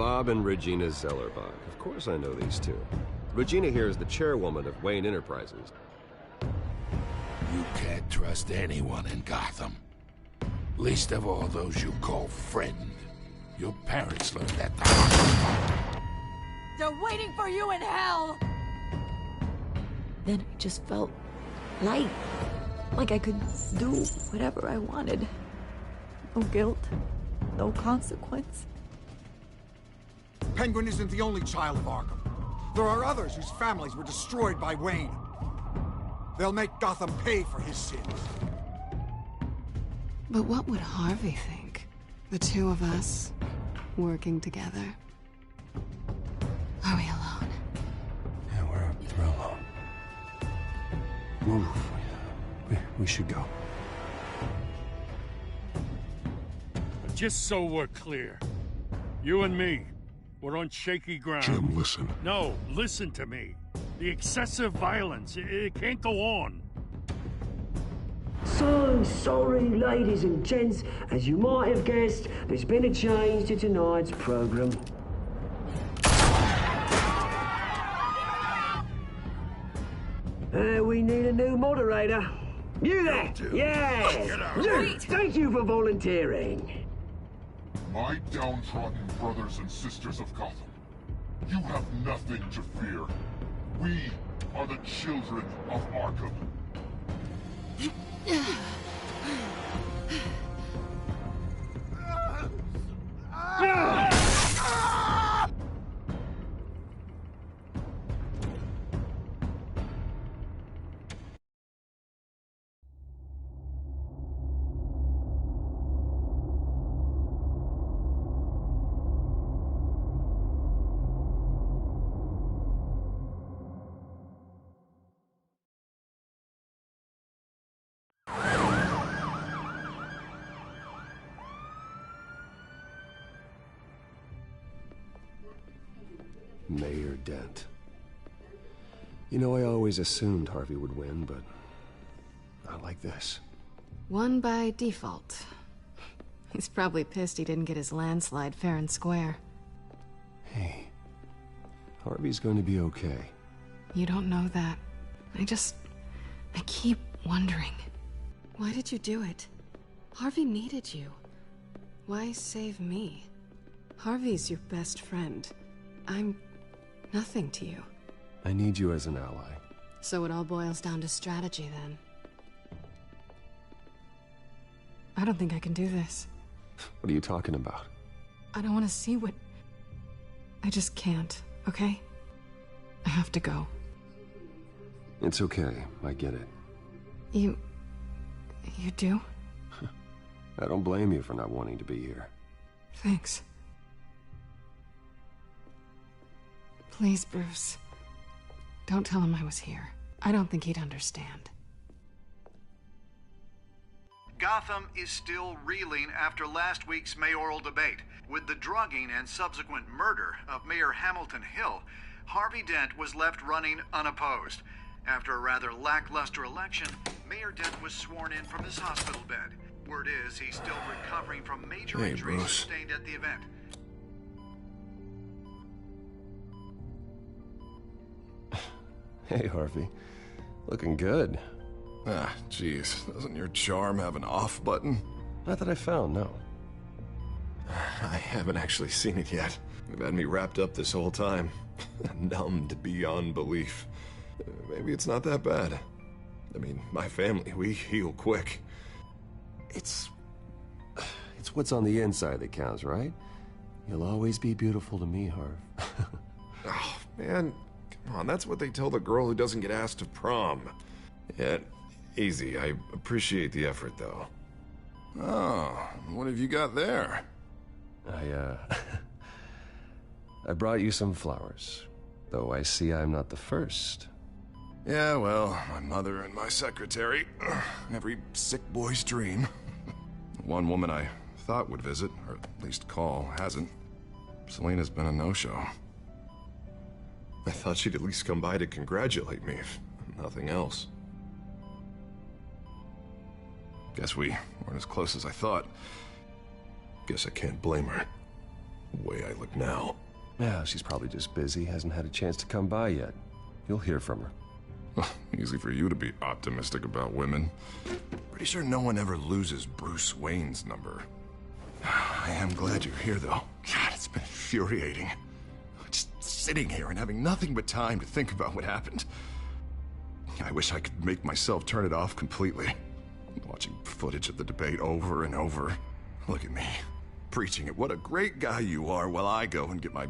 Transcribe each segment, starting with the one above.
Bob and Regina Zellerbach. Of course I know these two. Regina here is the chairwoman of Wayne Enterprises. You can't trust anyone in Gotham. Least of all those you call friend. Your parents learned that the hard way. They're waiting for you in hell! Then I just felt light. Like I could do whatever I wanted. No guilt. No consequence. Penguin isn't the only child of Arkham. There are others whose families were destroyed by Wayne. They'll make Gotham pay for his sins. But what would Harvey think? The two of us, working together. Are we alone? Yeah, we're alone. Move. We should go. Just so we're clear, you and me, we're on shaky ground. Jim, listen. No, listen to me. The excessive violence, it can't go on. So sorry, ladies and gents. As you might have guessed, there's been a change to tonight's program. We need a new moderator. You there? Yes! Luke, thank you for volunteering. My downtrodden brothers and sisters of Gotham, you have nothing to fear. We are the children of Arkham. Mayor Dent. You know, I always assumed Harvey would win, but not like this. Won by default. He's probably pissed he didn't get his landslide fair and square. Hey, Harvey's going to be okay. You don't know that. I keep wondering. Why did you do it? Harvey needed you. Why save me? Harvey's your best friend. I'm nothing to you. I need you as an ally. So it all boils down to strategy, then. I don't think I can do this. What are you talking about? I don't want to see what... I just can't, okay? I have to go. It's okay, I get it. You do? I don't blame you for not wanting to be here. Thanks. Please, Bruce. Don't tell him I was here. I don't think he'd understand. Gotham is still reeling after last week's mayoral debate. With the drugging and subsequent murder of Mayor Hamilton Hill, Harvey Dent was left running unopposed. After a rather lackluster election, Mayor Dent was sworn in from his hospital bed. Word is he's still recovering from major injuries sustained at the event. Hey, Harvey. Looking good. Ah, jeez. Doesn't your charm have an off button? Not that I found, no. I haven't actually seen it yet. You've had me wrapped up this whole time. Numbed beyond belief. Maybe it's not that bad. I mean, my family, we heal quick. It's what's on the inside that counts, right? You'll always be beautiful to me, Harv. Oh, man. Come on, that's what they tell the girl who doesn't get asked to prom. Yeah, easy. I appreciate the effort, though. Oh, what have you got there? I brought you some flowers. Though I see I'm not the first. Yeah, well, my mother and my secretary. Every sick boy's dream. One woman I thought would visit, or at least call, hasn't. Selena's been a no-show. I thought she'd at least come by to congratulate me, if nothing else. Guess we weren't as close as I thought. Guess I can't blame her. the way I look now. Yeah, she's probably just busy, hasn't had a chance to come by yet. You'll hear from her. Easy for you to be optimistic about women. Pretty sure no one ever loses Bruce Wayne's number. I am glad you're here, though. God, it's been infuriating. Just sitting here and having nothing but time to think about what happened. I wish I could make myself turn it off completely. Watching footage of the debate over and over. Look at me, preaching at what a great guy you are while I go and get my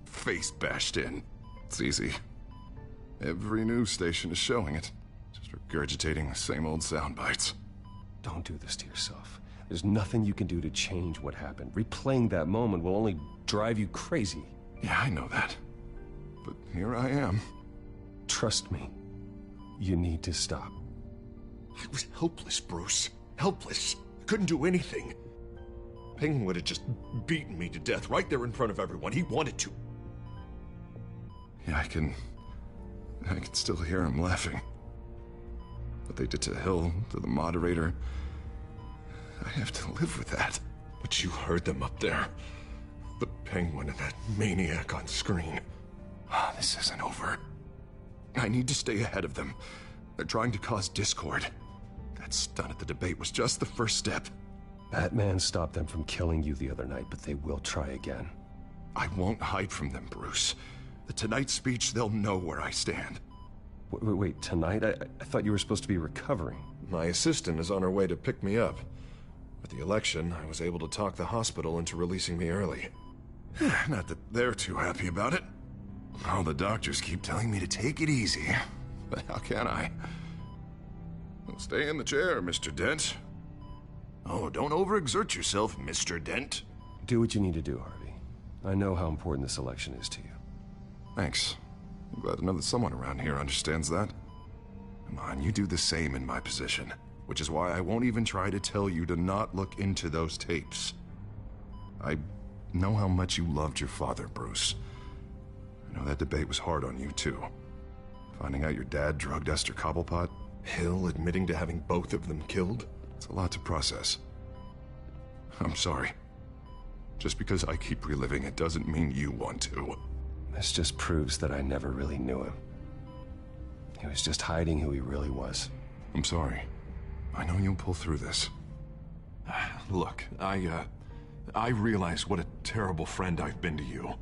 face bashed in. It's easy. Every news station is showing it. Just regurgitating the same old sound bites. Don't do this to yourself. There's nothing you can do to change what happened. Replaying that moment will only drive you crazy. Yeah, I know that. But here I am. Trust me. You need to stop. I was helpless, Bruce. Helpless. I couldn't do anything. Penguin would have just beaten me to death right there in front of everyone. He wanted to. Yeah, I can still hear him laughing. What they did to Hill, to the moderator, I have to live with that. But you heard them up there. The Penguin and that maniac on screen. This isn't over. I need to stay ahead of them. They're trying to cause discord. That stunt at the debate was just the first step. Batman stopped them from killing you the other night, but they will try again. I won't hide from them, Bruce. The Tonight speech, they'll know where I stand. Wait, tonight? I thought you were supposed to be recovering. My assistant is on her way to pick me up. With the election, I was able to talk the hospital into releasing me early. Not that they're too happy about it. All the doctors keep telling me to take it easy. But how can I? Well, stay in the chair, Mr. Dent. Oh, don't overexert yourself, Mr. Dent. Do what you need to do, Harvey. I know how important this election is to you. Thanks. I'm glad to know that someone around here understands that. Come on, you do the same in my position. Which is why I won't even try to tell you to not look into those tapes. I know how much you loved your father, Bruce. I know that debate was hard on you, too. Finding out your dad drugged Esther Cobblepot, Hill admitting to having both of them killed. It's a lot to process. I'm sorry. Just because I keep reliving it doesn't mean you want to. This just proves that I never really knew him. He was just hiding who he really was. I'm sorry. I know you'll pull through this. Look, I realize what a terrible friend I've been to you.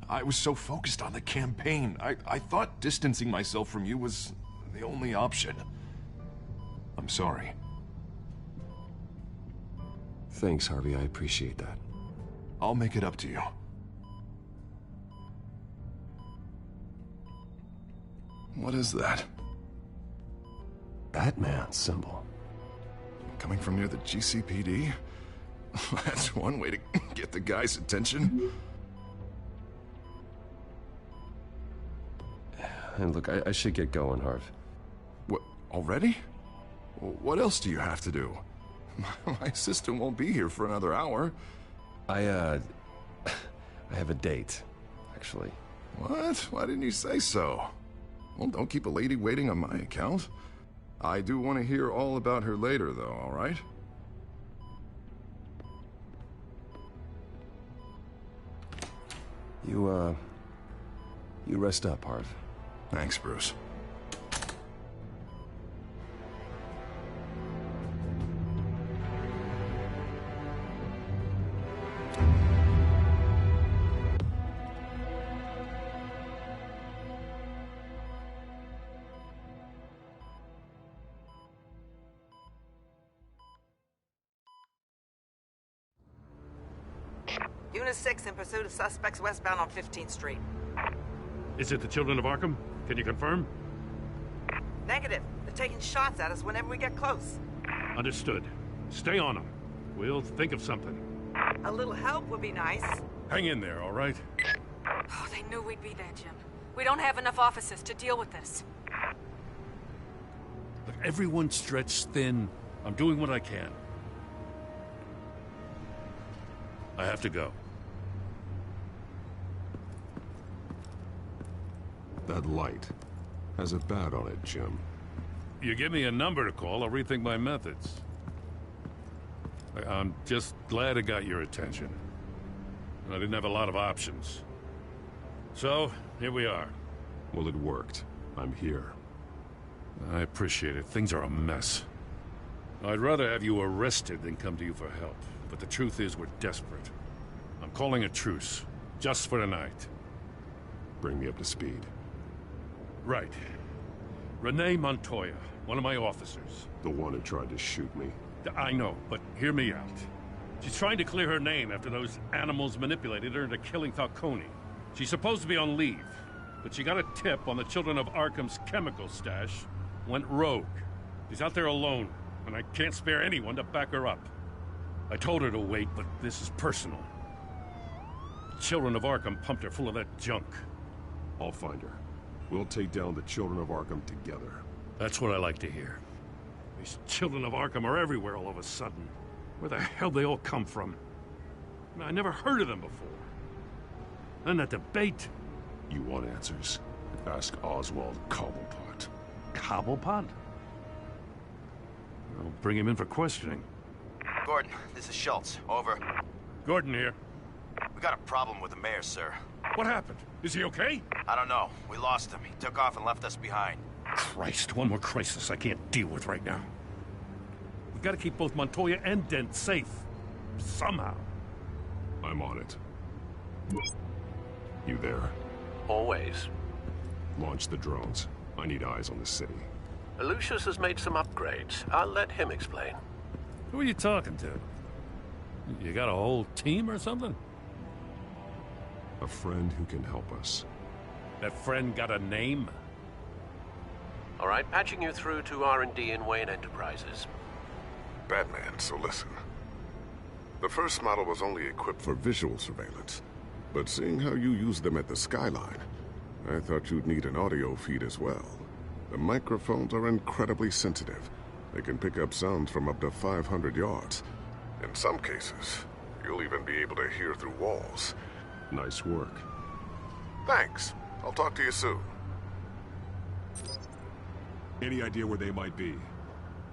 I was so focused on the campaign. I thought distancing myself from you was the only option. I'm sorry. Thanks, Harvey. I appreciate that. I'll make it up to you. What is that? Batman symbol. Coming from near the GCPD? That's one way to get the guy's attention. And look, I should get going, Harv. What, already? What else do you have to do? My assistant won't be here for another hour. I have a date, actually. What? Why didn't you say so? Well, don't keep a lady waiting on my account. I do want to hear all about her later, though, all right? You rest up, Harv. Thanks, Bruce. Unit 6 in pursuit of suspects westbound on 15th Street. Is it the Children of Arkham? Can you confirm? Negative. They're taking shots at us whenever we get close. Understood. Stay on them. We'll think of something. A little help would be nice. Hang in there, all right? Oh, they knew we'd be there, Jim. We don't have enough officers to deal with this. Look, everyone's stretched thin. I'm doing what I can. I have to go. That light has a bat on it, Jim. You give me a number to call, I'll rethink my methods. I'm just glad I got your attention. I didn't have a lot of options. So, here we are. Well, it worked. I'm here. I appreciate it. Things are a mess. I'd rather have you arrested than come to you for help. But the truth is, we're desperate. I'm calling a truce. Just for tonight. Bring me up to speed. Right. Renee Montoya, one of my officers. The one who tried to shoot me. I know, but hear me out. She's trying to clear her name after those animals manipulated her into killing Falcone. She's supposed to be on leave, but she got a tip on the Children of Arkham's chemical stash, went rogue. She's out there alone, and I can't spare anyone to back her up. I told her to wait, but this is personal. The Children of Arkham pumped her full of that junk. I'll find her. We'll take down the Children of Arkham together. That's what I like to hear. These Children of Arkham are everywhere all of a sudden. Where the hell they all come from? I never heard of them before. And that debate. You want answers? Ask Oswald Cobblepot. Cobblepot? I'll bring him in for questioning. Gordon, this is Schultz. Over. Gordon here. We got a problem with the mayor, sir. What happened? Is he okay? I don't know. We lost him. He took off and left us behind. Christ, one more crisis I can't deal with right now. We gotta keep both Montoya and Dent safe. Somehow. I'm on it. You there? Always. Launch the drones. I need eyes on the city. Lucius has made some upgrades. I'll let him explain. Who are you talking to? You got a whole team or something? A friend who can help us. That friend got a name? All right, patching you through to R&D in Wayne Enterprises. Batman, so listen. The first model was only equipped for visual surveillance, but seeing how you use them at the Skyline, I thought you'd need an audio feed as well. The microphones are incredibly sensitive. They can pick up sounds from up to 500 yards. In some cases, you'll even be able to hear through walls. Nice work. Thanks. I'll talk to you soon. Any idea where they might be?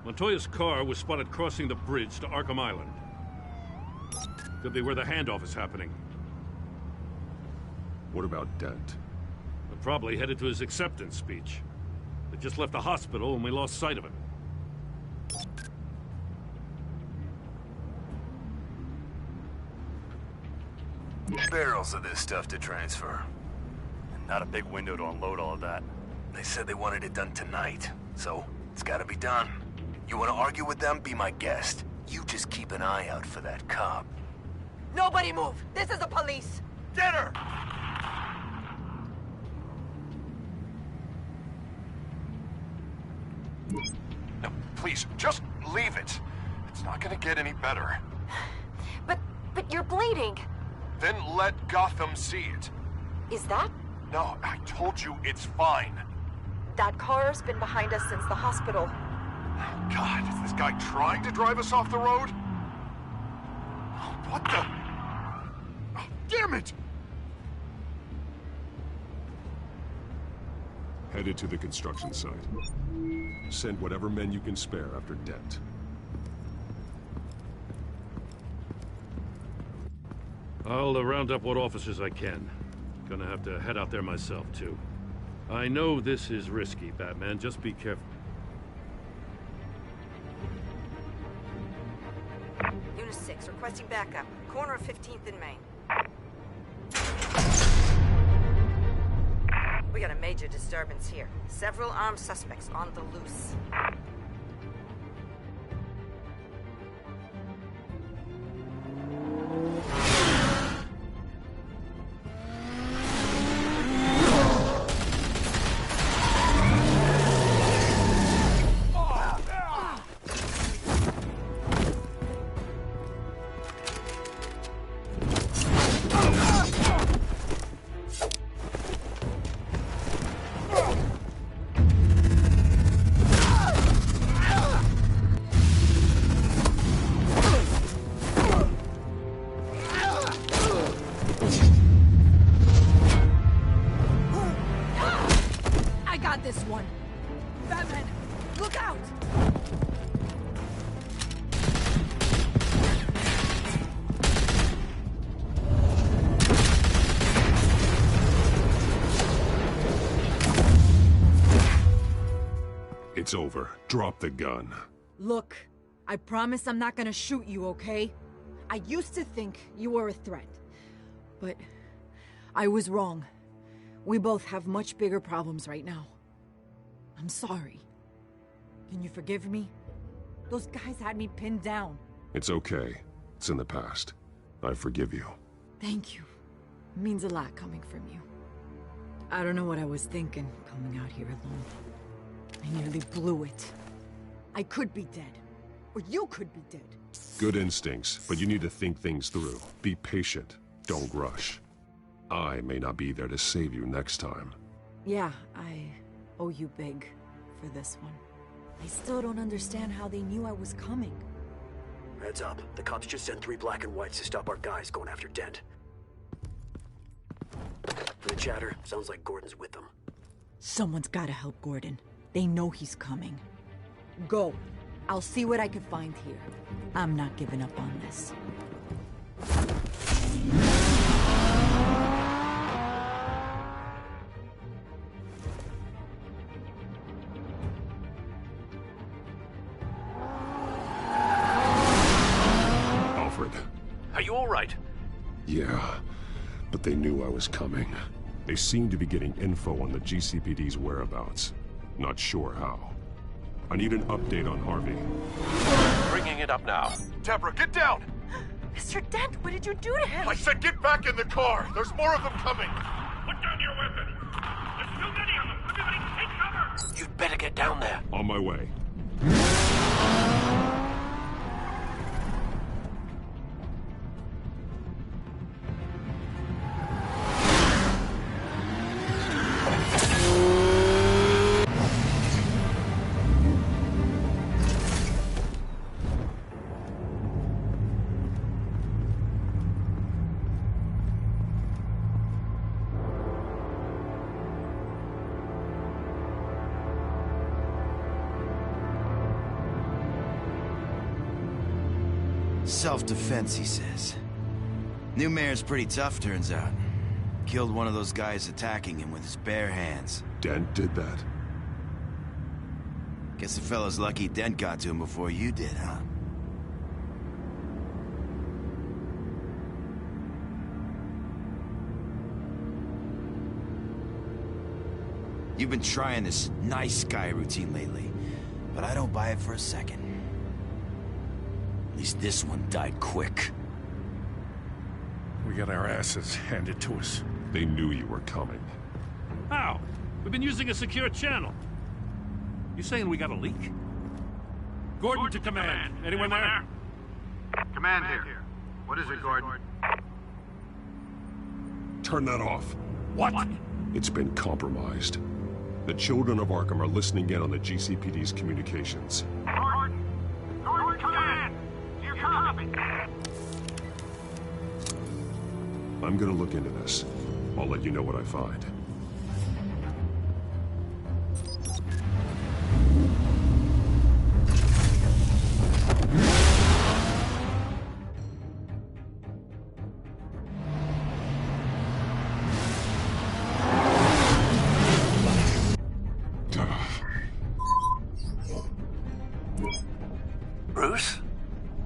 Montoya's car was spotted crossing the bridge to Arkham Island. Could be where the handoff is happening. What about Dent? They're probably headed to his acceptance speech. They just left the hospital and we lost sight of him. Barrels of this stuff to transfer. And not a big window to unload all of that. They said they wanted it done tonight, so it's gotta be done. You wanna argue with them? Be my guest. You just keep an eye out for that cop. Nobody move! This is the police! Get her! No, please, just leave it. It's not gonna get any better. But you're bleeding. Then let Gotham see it. Is that? No, I told you it's fine. That car's been behind us since the hospital. God, is this guy trying to drive us off the road? What the? Oh, damn it! Headed to the construction site. Send whatever men you can spare after Dent. I'll round up what officers I can. Gonna have to head out there myself, too. I know this is risky, Batman. Just be careful. Unit 6, requesting backup. Corner of 15th and Main. We got a major disturbance here. Several armed suspects on the loose. over. Drop the gun. Look, I promise I'm not gonna shoot you, okay? I used to think you were a threat, but I was wrong. We both have much bigger problems right now. I'm sorry. Can you forgive me? Those guys had me pinned down. It's okay. It's in the past. I forgive you. Thank you. It means a lot coming from you. I don't know what I was thinking, coming out here alone. I nearly blew it. I could be dead. Or you could be dead. Good instincts, but you need to think things through. Be patient. Don't rush. I may not be there to save you next time. Yeah, I owe you big for this one. I still don't understand how they knew I was coming. Heads up. The cops just sent 3 black and whites to stop our guys going after Dent. From the chatter, sounds like Gordon's with them. Someone's gotta help Gordon. They know he's coming. Go. I'll see what I can find here. I'm not giving up on this. Alfred. Are you all right? Yeah, but they knew I was coming. They seem to be getting info on the GCPD's whereabouts. Not sure how. I need an update on Harvey. Bringing it up now. Deborah, get down! Mr. Dent, what did you do to him? I said get back in the car! There's more of them coming! Put down your weapon! There's too many of them! Everybody take cover! You'd better get down there. On my way. Self-defense, he says. New mayor's pretty tough, turns out. Killed one of those guys attacking him with his bare hands. Dent did that? Guess the fella's lucky Dent got to him before you did, huh? You've been trying this nice guy routine lately, but I don't buy it for a second. At least this one died quick. We got our asses handed to us. They knew you were coming. How? We've been using a secure channel. You saying we got a leak? Gordon to command. Anyone there? Command here. What is it, Gordon? Turn that off. What? It's been compromised. The children of Arkham are listening in on the GCPD's communications. Gordon! Gordon, command! Do you copy? I'm gonna look into this. I'll let you know what I find. Bruce?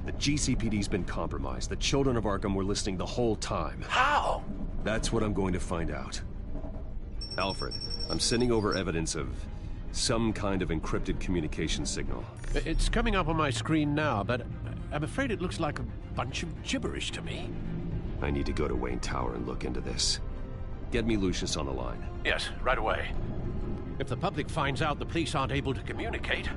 The GCPD's been compromised. The children of Arkham were listening the whole time. How? That's what I'm going to find out. Alfred, I'm sending over evidence of some kind of encrypted communication signal. It's coming up on my screen now, but I'm afraid it looks like a bunch of gibberish to me. I need to go to Wayne Tower and look into this. Get me Lucius on the line. Yes, right away. If the public finds out the police aren't able to communicate...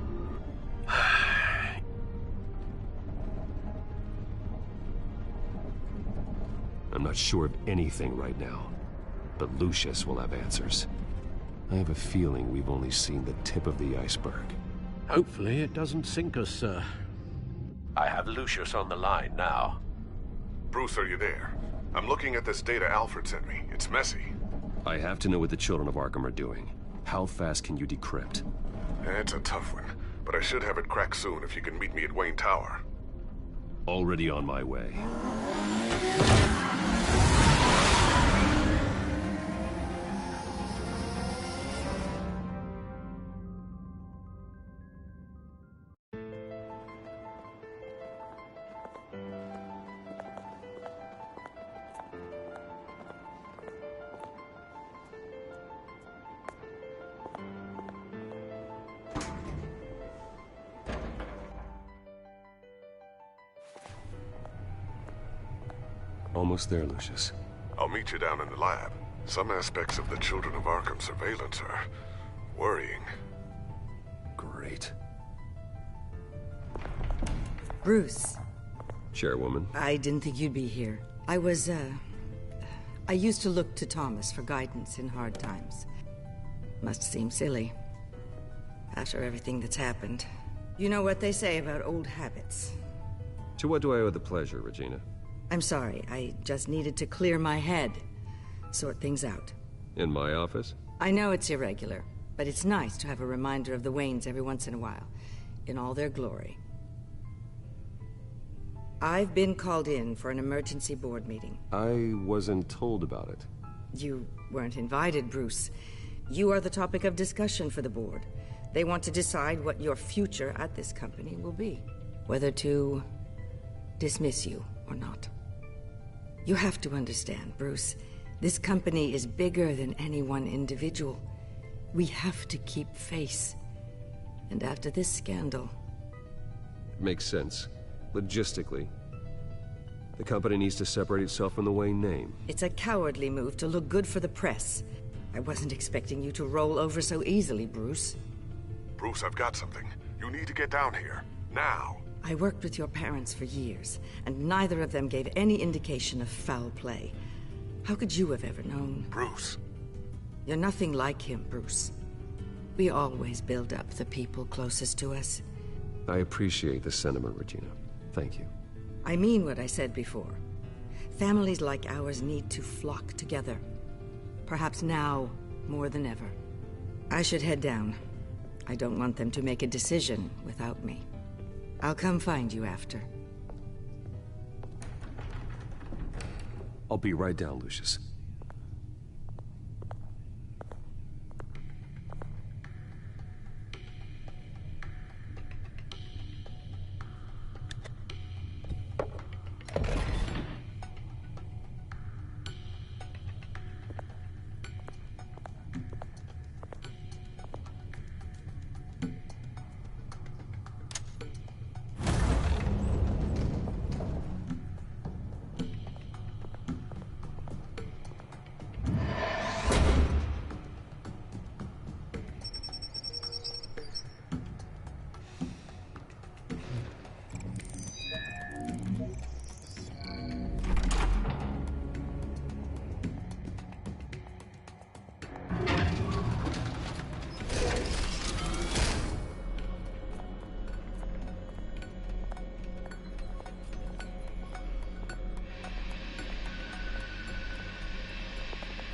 I'm not sure of anything right now, but Lucius will have answers. I have a feeling we've only seen the tip of the iceberg. Hopefully it doesn't sink us, sir. I have Lucius on the line now. Bruce, are you there? I'm looking at this data Alfred sent me. It's messy. I have to know what the children of Arkham are doing. How fast can you decrypt? It's a tough one, but I should have it cracked soon if you can meet me at Wayne Tower. Already on my way. Almost there, Lucius. I'll meet you down in the lab. Some aspects of the Children of Arkham surveillance are worrying. Great. Bruce. Chairwoman. I didn't think you'd be here. I used to look to Thomas for guidance in hard times. Must seem silly. After everything that's happened. You know what they say about old habits. To what do I owe the pleasure, Regina? I'm sorry, I just needed to clear my head. Sort things out. In my office? I know it's irregular, but it's nice to have a reminder of the Waynes every once in a while. In all their glory. I've been called in for an emergency board meeting. I wasn't told about it. You weren't invited, Bruce. You are the topic of discussion for the board. They want to decide what your future at this company will be. Whether to dismiss you or not. You have to understand, Bruce. This company is bigger than any one individual. We have to keep face. And after this scandal... Makes sense. Logistically. The company needs to separate itself from the Wayne name. It's a cowardly move to look good for the press. I wasn't expecting you to roll over so easily, Bruce. Bruce, I've got something. You need to get down here. Now. I worked with your parents for years, and neither of them gave any indication of foul play. How could you have ever known? Bruce. You're nothing like him, Bruce. We always build up the people closest to us. I appreciate the sentiment, Regina. Thank you. I mean what I said before. Families like ours need to flock together. Perhaps now, more than ever. I should head down. I don't want them to make a decision without me. I'll come find you after. I'll be right down, Lucius.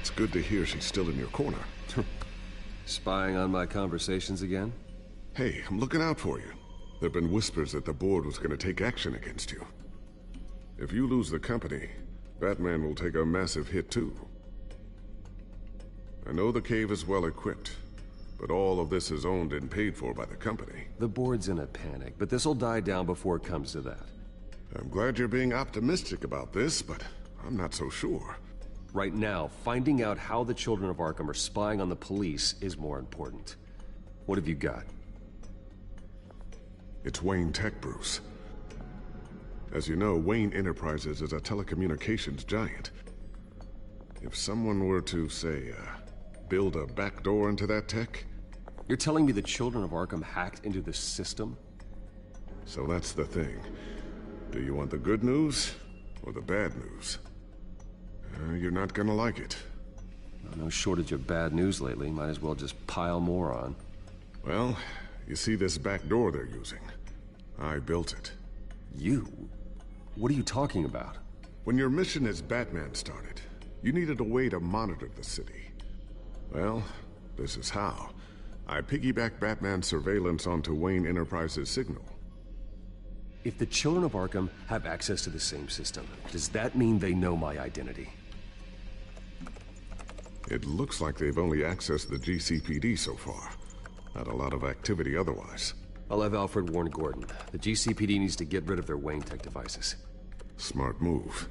It's good to hear she's still in your corner. Spying on my conversations again? Hey, I'm looking out for you. There've been whispers that the board was going to take action against you. If you lose the company, Batman will take a massive hit too. I know the cave is well equipped, but all of this is owned and paid for by the company. The board's in a panic, but this'll die down before it comes to that. I'm glad you're being optimistic about this, but I'm not so sure. Right now, finding out how the Children of Arkham are spying on the police is more important. What have you got? It's Wayne Tech, Bruce. As you know, Wayne Enterprises is a telecommunications giant. If someone were to, say, build a backdoor into that tech... You're telling me the Children of Arkham hacked into the system? So that's the thing. Do you want the good news or the bad news? You're not gonna like it. No shortage of bad news lately. Might as well just pile more on. Well, you see this back door they're using? I built it. You? What are you talking about? When your mission as Batman started, you needed a way to monitor the city. Well, this is how. I piggybacked Batman's surveillance onto Wayne Enterprises' signal. If the Children of Arkham have access to the same system, does that mean they know my identity? It looks like they've only accessed the GCPD so far. Not a lot of activity otherwise. I'll have Alfred warn Gordon. The GCPD needs to get rid of their Wayne Tech devices. Smart move.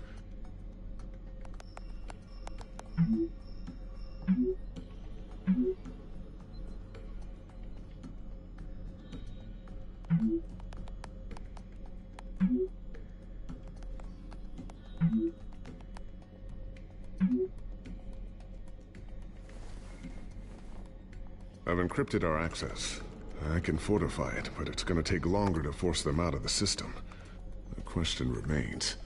I've encrypted our access. I can fortify it, but it's gonna take longer to force them out of the system. The question remains,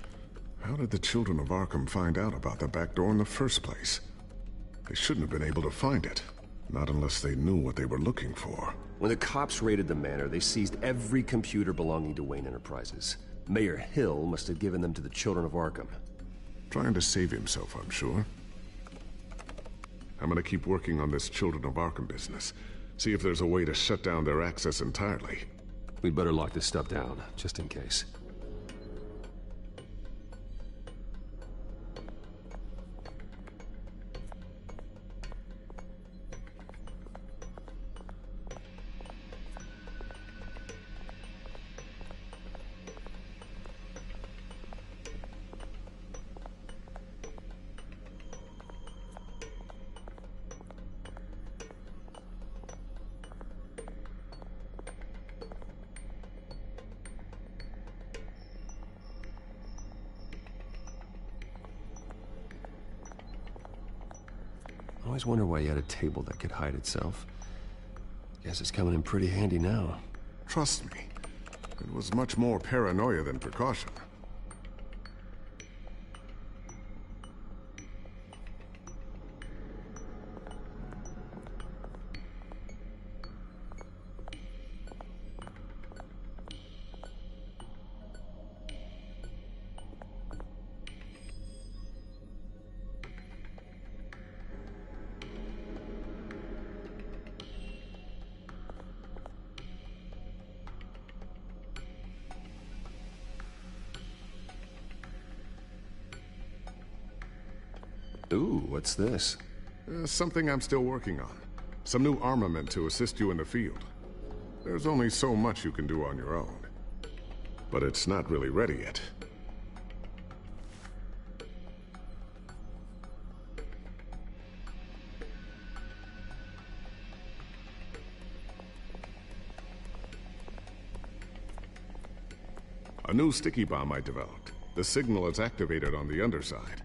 how did the children of Arkham find out about the back door in the first place? They shouldn't have been able to find it. Not unless they knew what they were looking for. When the cops raided the manor, they seized every computer belonging to Wayne Enterprises. Mayor Hill must have given them to the children of Arkham. Trying to save himself, I'm sure. I'm gonna keep working on this Children of Arkham business. See if there's a way to shut down their access entirely. We'd better lock this stuff down, just in case. I always wonder why you had a table that could hide itself. Guess it's coming in pretty handy now. Trust me, it was much more paranoia than precaution. Ooh, what's this? Something I'm still working on. Some new armament to assist you in the field. There's only so much you can do on your own. But it's not really ready yet. A new sticky bomb I developed. The signal is activated on the underside.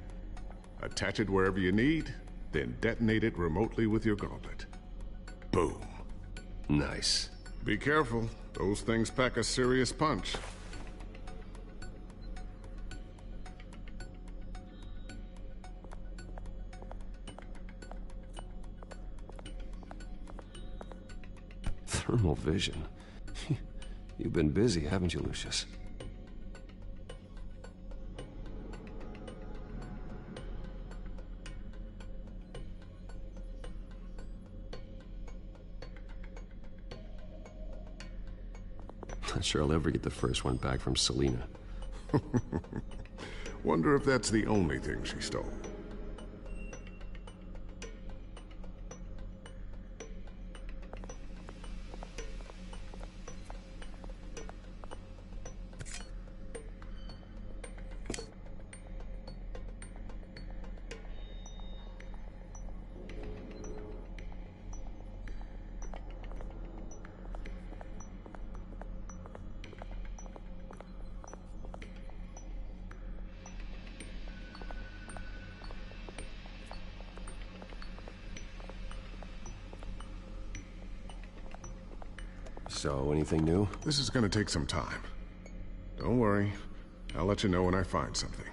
Attach it wherever you need, then detonate it remotely with your gauntlet. Boom. Nice. Be careful. Those things pack a serious punch. Thermal vision. You've been busy, haven't you, Lucius? Not sure I'll ever get the first one back from Selina. Wonder if that's the only thing she stole. So, anything new? This is gonna take some time. Don't worry. I'll let you know when I find something.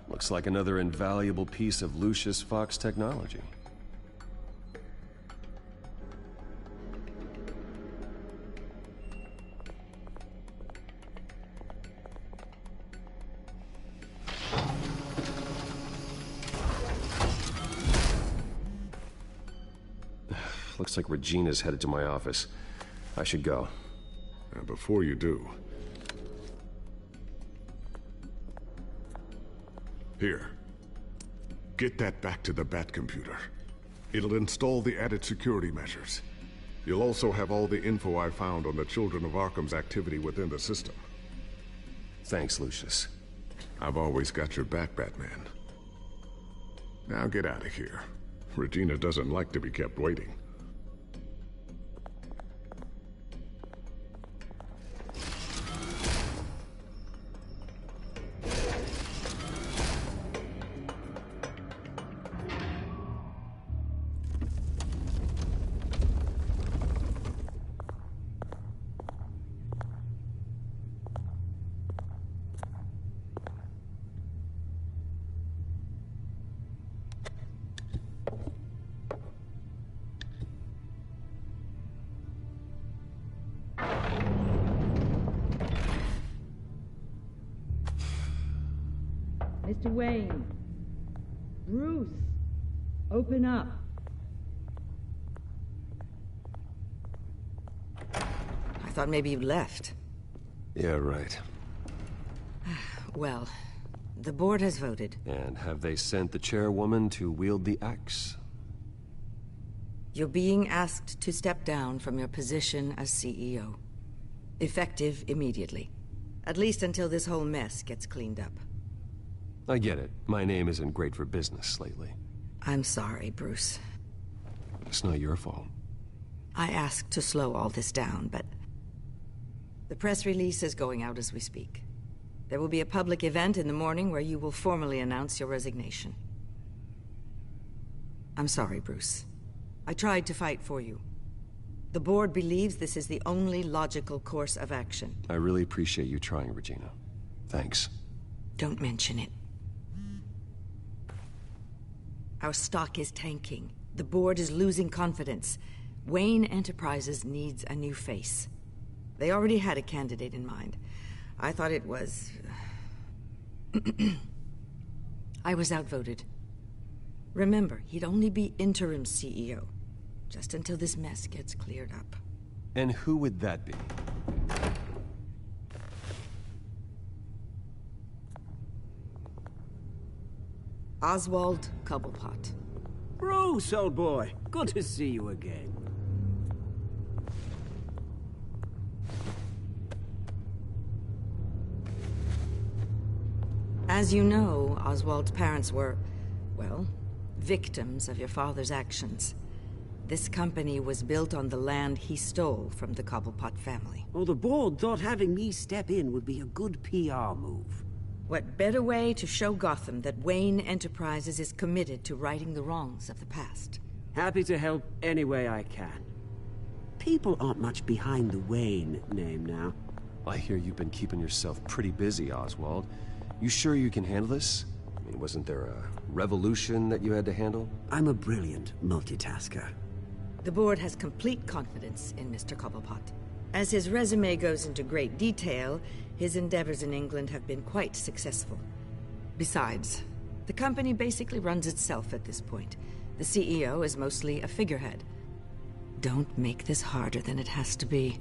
Looks like another invaluable piece of Lucius Fox technology. Looks like Regina's headed to my office. I should go. And before you do... Here. Get that back to the Bat computer. It'll install the added security measures. You'll also have all the info I found on the Children of Arkham's activity within the system. Thanks, Lucius. I've always got your back, Batman. Now get out of here. Regina doesn't like to be kept waiting. Mr. Wayne. Bruce. Open up. I thought maybe you left. Yeah, right. Well, the board has voted. And have they sent the chairwoman to wield the axe? You're being asked to step down from your position as CEO. Effective immediately. At least until this whole mess gets cleaned up. I get it. My name isn't great for business lately. I'm sorry, Bruce. It's not your fault. I asked to slow all this down, but... the press release is going out as we speak. There will be a public event in the morning where you will formally announce your resignation. I'm sorry, Bruce. I tried to fight for you. The board believes this is the only logical course of action. I really appreciate you trying, Regina. Thanks. Don't mention it. Our stock is tanking. The board is losing confidence. Wayne Enterprises needs a new face. They already had a candidate in mind. I thought it was... I was outvoted. Remember, he'd only be interim CEO. Just until this mess gets cleared up. And who would that be? Oswald Cobblepot. Bruce, old boy. Good to see you again. As you know, Oswald's parents were, well, victims of your father's actions. This company was built on the land he stole from the Cobblepot family. Oh, the board thought having me step in would be a good PR move. What better way to show Gotham that Wayne Enterprises is committed to righting the wrongs of the past? Happy to help any way I can. People aren't much behind the Wayne name now. I hear you've been keeping yourself pretty busy, Oswald. You sure you can handle this? I mean, wasn't there a revolution that you had to handle? I'm a brilliant multitasker. The board has complete confidence in Mr. Cobblepot. As his resume goes into great detail, his endeavors in England have been quite successful. Besides, the company basically runs itself at this point. The CEO is mostly a figurehead. Don't make this harder than it has to be.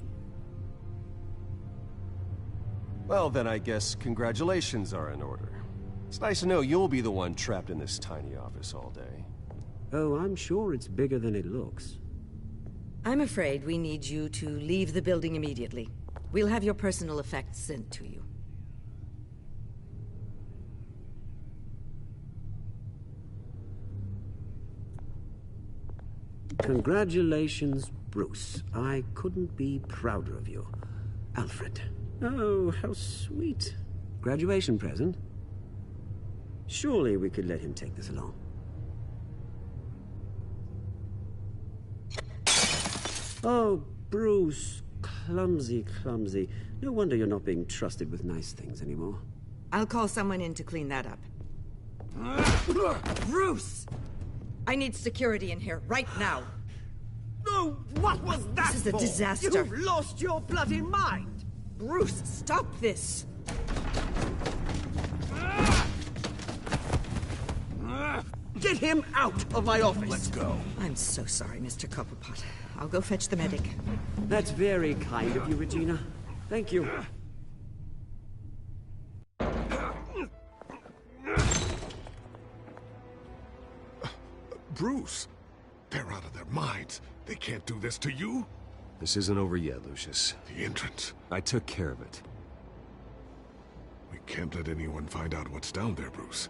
Well, then I guess congratulations are in order. It's nice to know you'll be the one trapped in this tiny office all day. Oh, I'm sure it's bigger than it looks. I'm afraid we need you to leave the building immediately. We'll have your personal effects sent to you. Congratulations, Bruce. I couldn't be prouder of you. Alfred. Oh, how sweet. Graduation present? Surely we could let him take this along. Oh, Bruce. Clumsy, clumsy. No wonder you're not being trusted with nice things anymore. I'll call someone in to clean that up. Bruce! I need security in here, right now. No, what was that This is a for? disaster. You've lost your bloody mind! Bruce, stop this! Get him out of my office! Let's go. I'm so sorry, Mr. Cobblepot. I'll go fetch the medic. That's very kind of you, Regina. Thank you. Bruce. They're out of their minds. They can't do this to you. This isn't over yet, Lucius. The entrance. I took care of it. We can't let anyone find out what's down there, Bruce.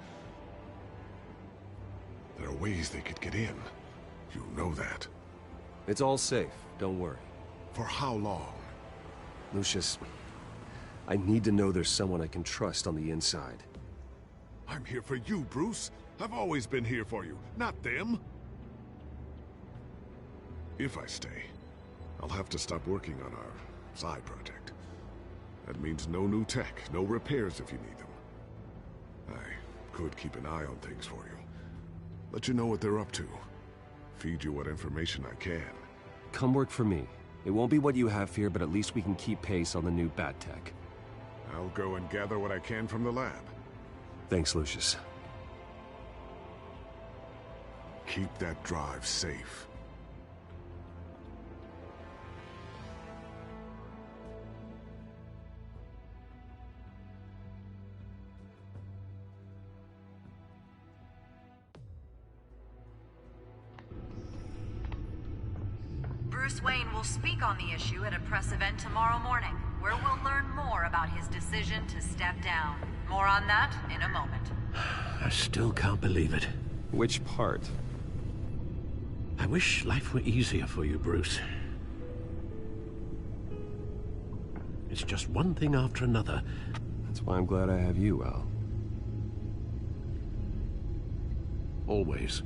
There are ways they could get in. You know that. It's all safe. Don't worry. For how long? Lucius, I need to know there's someone I can trust on the inside. I'm here for you, Bruce. I've always been here for you, not them. If I stay, I'll have to stop working on our side project. That means no new tech, no repairs if you need them. I could keep an eye on things for you. Let you know what they're up to. Feed you what information I can. Come work for me. It won't be what you have here, but at least we can keep pace on the new bat tech. I'll go and gather what I can from the lab. Thanks, Lucius. Keep that drive safe. Bruce Wayne will speak on the issue at a press event tomorrow morning, where we'll learn more about his decision to step down. More on that in a moment. I still can't believe it. Which part? I wish life were easier for you, Bruce. It's just one thing after another. That's why I'm glad I have you, Al. Always.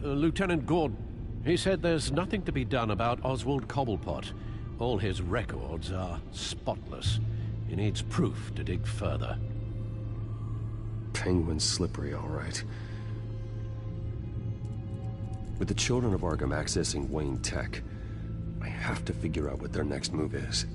Lieutenant Gordon, he said there's nothing to be done about Oswald Cobblepot. All his records are spotless. He needs proof to dig further. Penguin's slippery, all right. With the children of Arkham accessing Wayne Tech, I have to figure out what their next move is.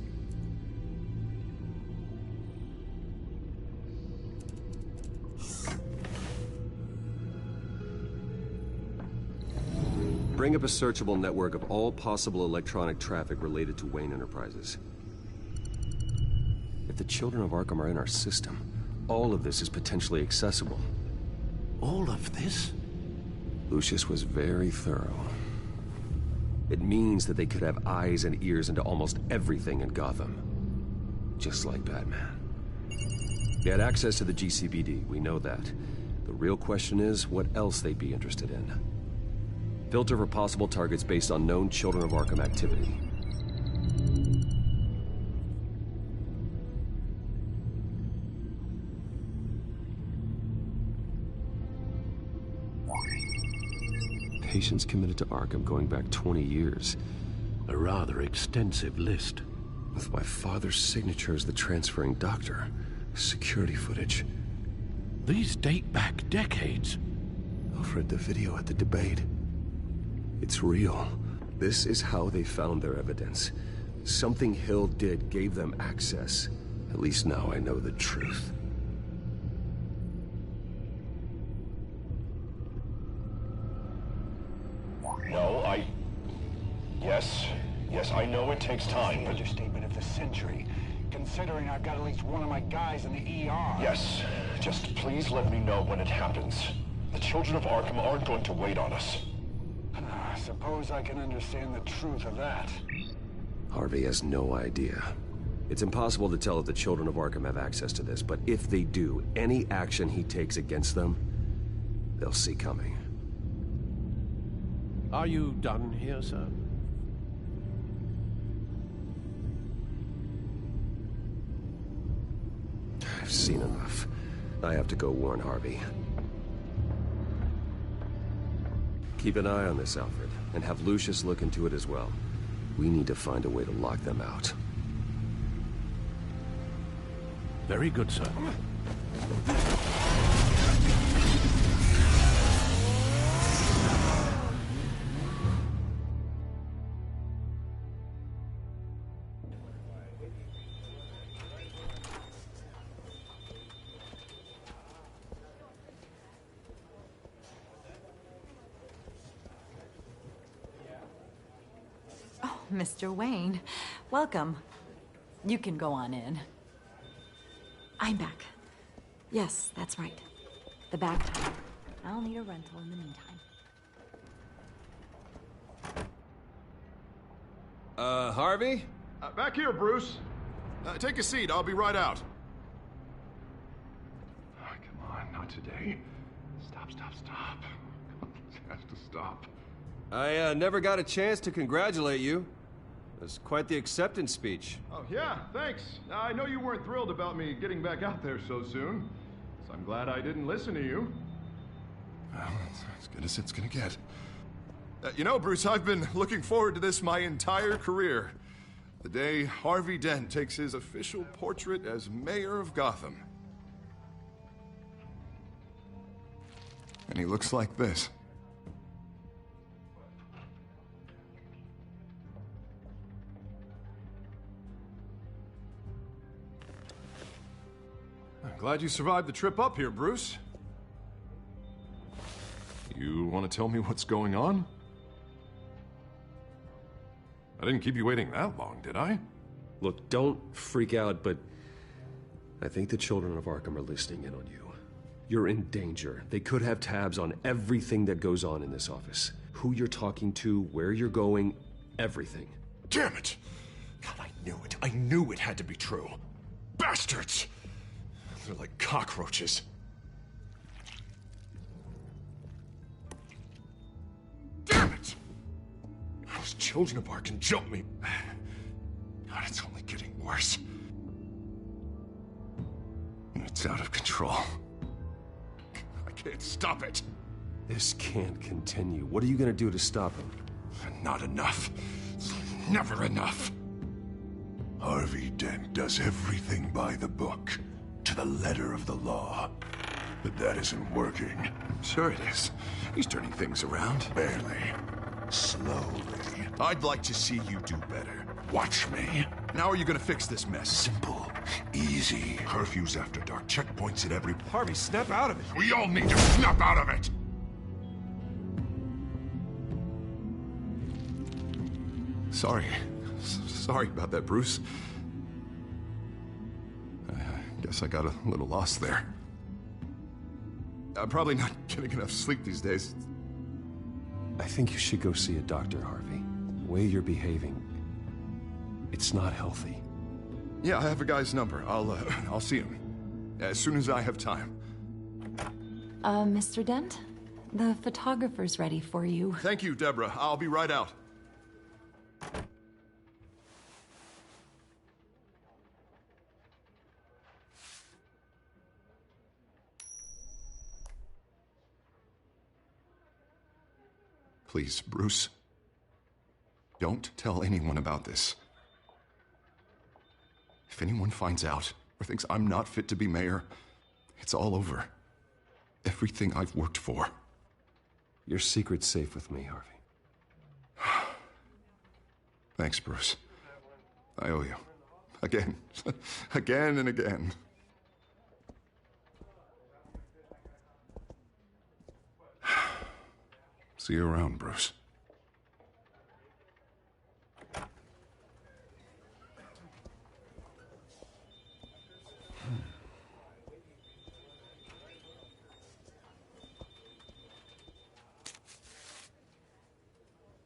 Bring up a searchable network of all possible electronic traffic related to Wayne Enterprises. If the children of Arkham are in our system, all of this is potentially accessible. All of this? Lucius was very thorough. It means that they could have eyes and ears into almost everything in Gotham. Just like Batman. They had access to the GCPD, we know that. The real question is, what else they'd be interested in. Filter for possible targets based on known Children of Arkham activity. Patients committed to Arkham going back 20 years. A rather extensive list. With my father's signature as the transferring doctor. Security footage. These date back decades. Alfred, the video at the debate. It's real. This is how they found their evidence. Something Hill did gave them access. At least now I know the truth. No, Yes, I know it takes time, but... Understatement of the century, considering I've got at least one of my guys in the ER. Yes, just please let me know when it happens. The children of Arkham aren't going to wait on us. I suppose I can understand the truth of that. Harvey has no idea. It's impossible to tell if the children of Arkham have access to this, but if they do, any action he takes against them, they'll see coming. Are you done here, sir? I've seen enough. I have to go warn Harvey. Keep an eye on this, Alfred, and have Lucius look into it as well. We need to find a way to lock them out. Very good, sir. Mr. Wayne, welcome. You can go on in. I'm back. Yes, that's right. The back tire. I'll need a rental in the meantime. Harvey? Back here, Bruce. Take a seat. I'll be right out. Oh, come on, not today. Stop. It has to stop. I never got a chance to congratulate you. It was quite the acceptance speech. Oh, yeah, thanks. I know you weren't thrilled about me getting back out there so soon, so I'm glad I didn't listen to you. Well, that's as good as it's gonna get. You know, Bruce, I've been looking forward to this my entire career. The day Harvey Dent takes his official portrait as mayor of Gotham. And he looks like this. I'm glad you survived the trip up here, Bruce. You want to tell me what's going on? I didn't keep you waiting that long, did I? Look, don't freak out, but I think the children of Arkham are listening in on you. You're in danger. They could have tabs on everything that goes on in this office. Who you're talking to, where you're going, everything. Damn it! God, I knew it. I knew it had to be true. Bastards! They're like cockroaches. Damn it! Those children of Arkham jumped me. God, it's only getting worse. It's out of control. I can't stop it. This can't continue. What are you gonna do to stop him? Not enough. Never enough. Harvey Dent does everything by the book, to the letter of the law. But that isn't working. Sure it is. He's turning things around. Barely. Slowly. I'd like to see you do better. Watch me. Now are you gonna fix this mess? Simple. Easy. Curfews after dark. Checkpoints at every... Harvey, snap out of it. We all need to snap out of it! Sorry. Sorry about that, Bruce. I guess I got a little lost there. I'm probably not getting enough sleep these days. I think you should go see a doctor, Harvey. The way you're behaving, it's not healthy. Yeah, I have a guy's number. I'll see him as soon as I have time. Mr. Dent? The photographer's ready for you. Thank you, Deborah. I'll be right out. Please, Bruce. Don't tell anyone about this. If anyone finds out or thinks I'm not fit to be mayor, it's all over. Everything I've worked for. Your secret's safe with me, Harvey. Thanks, Bruce. I owe you. Again. Again and again. See you around, Bruce.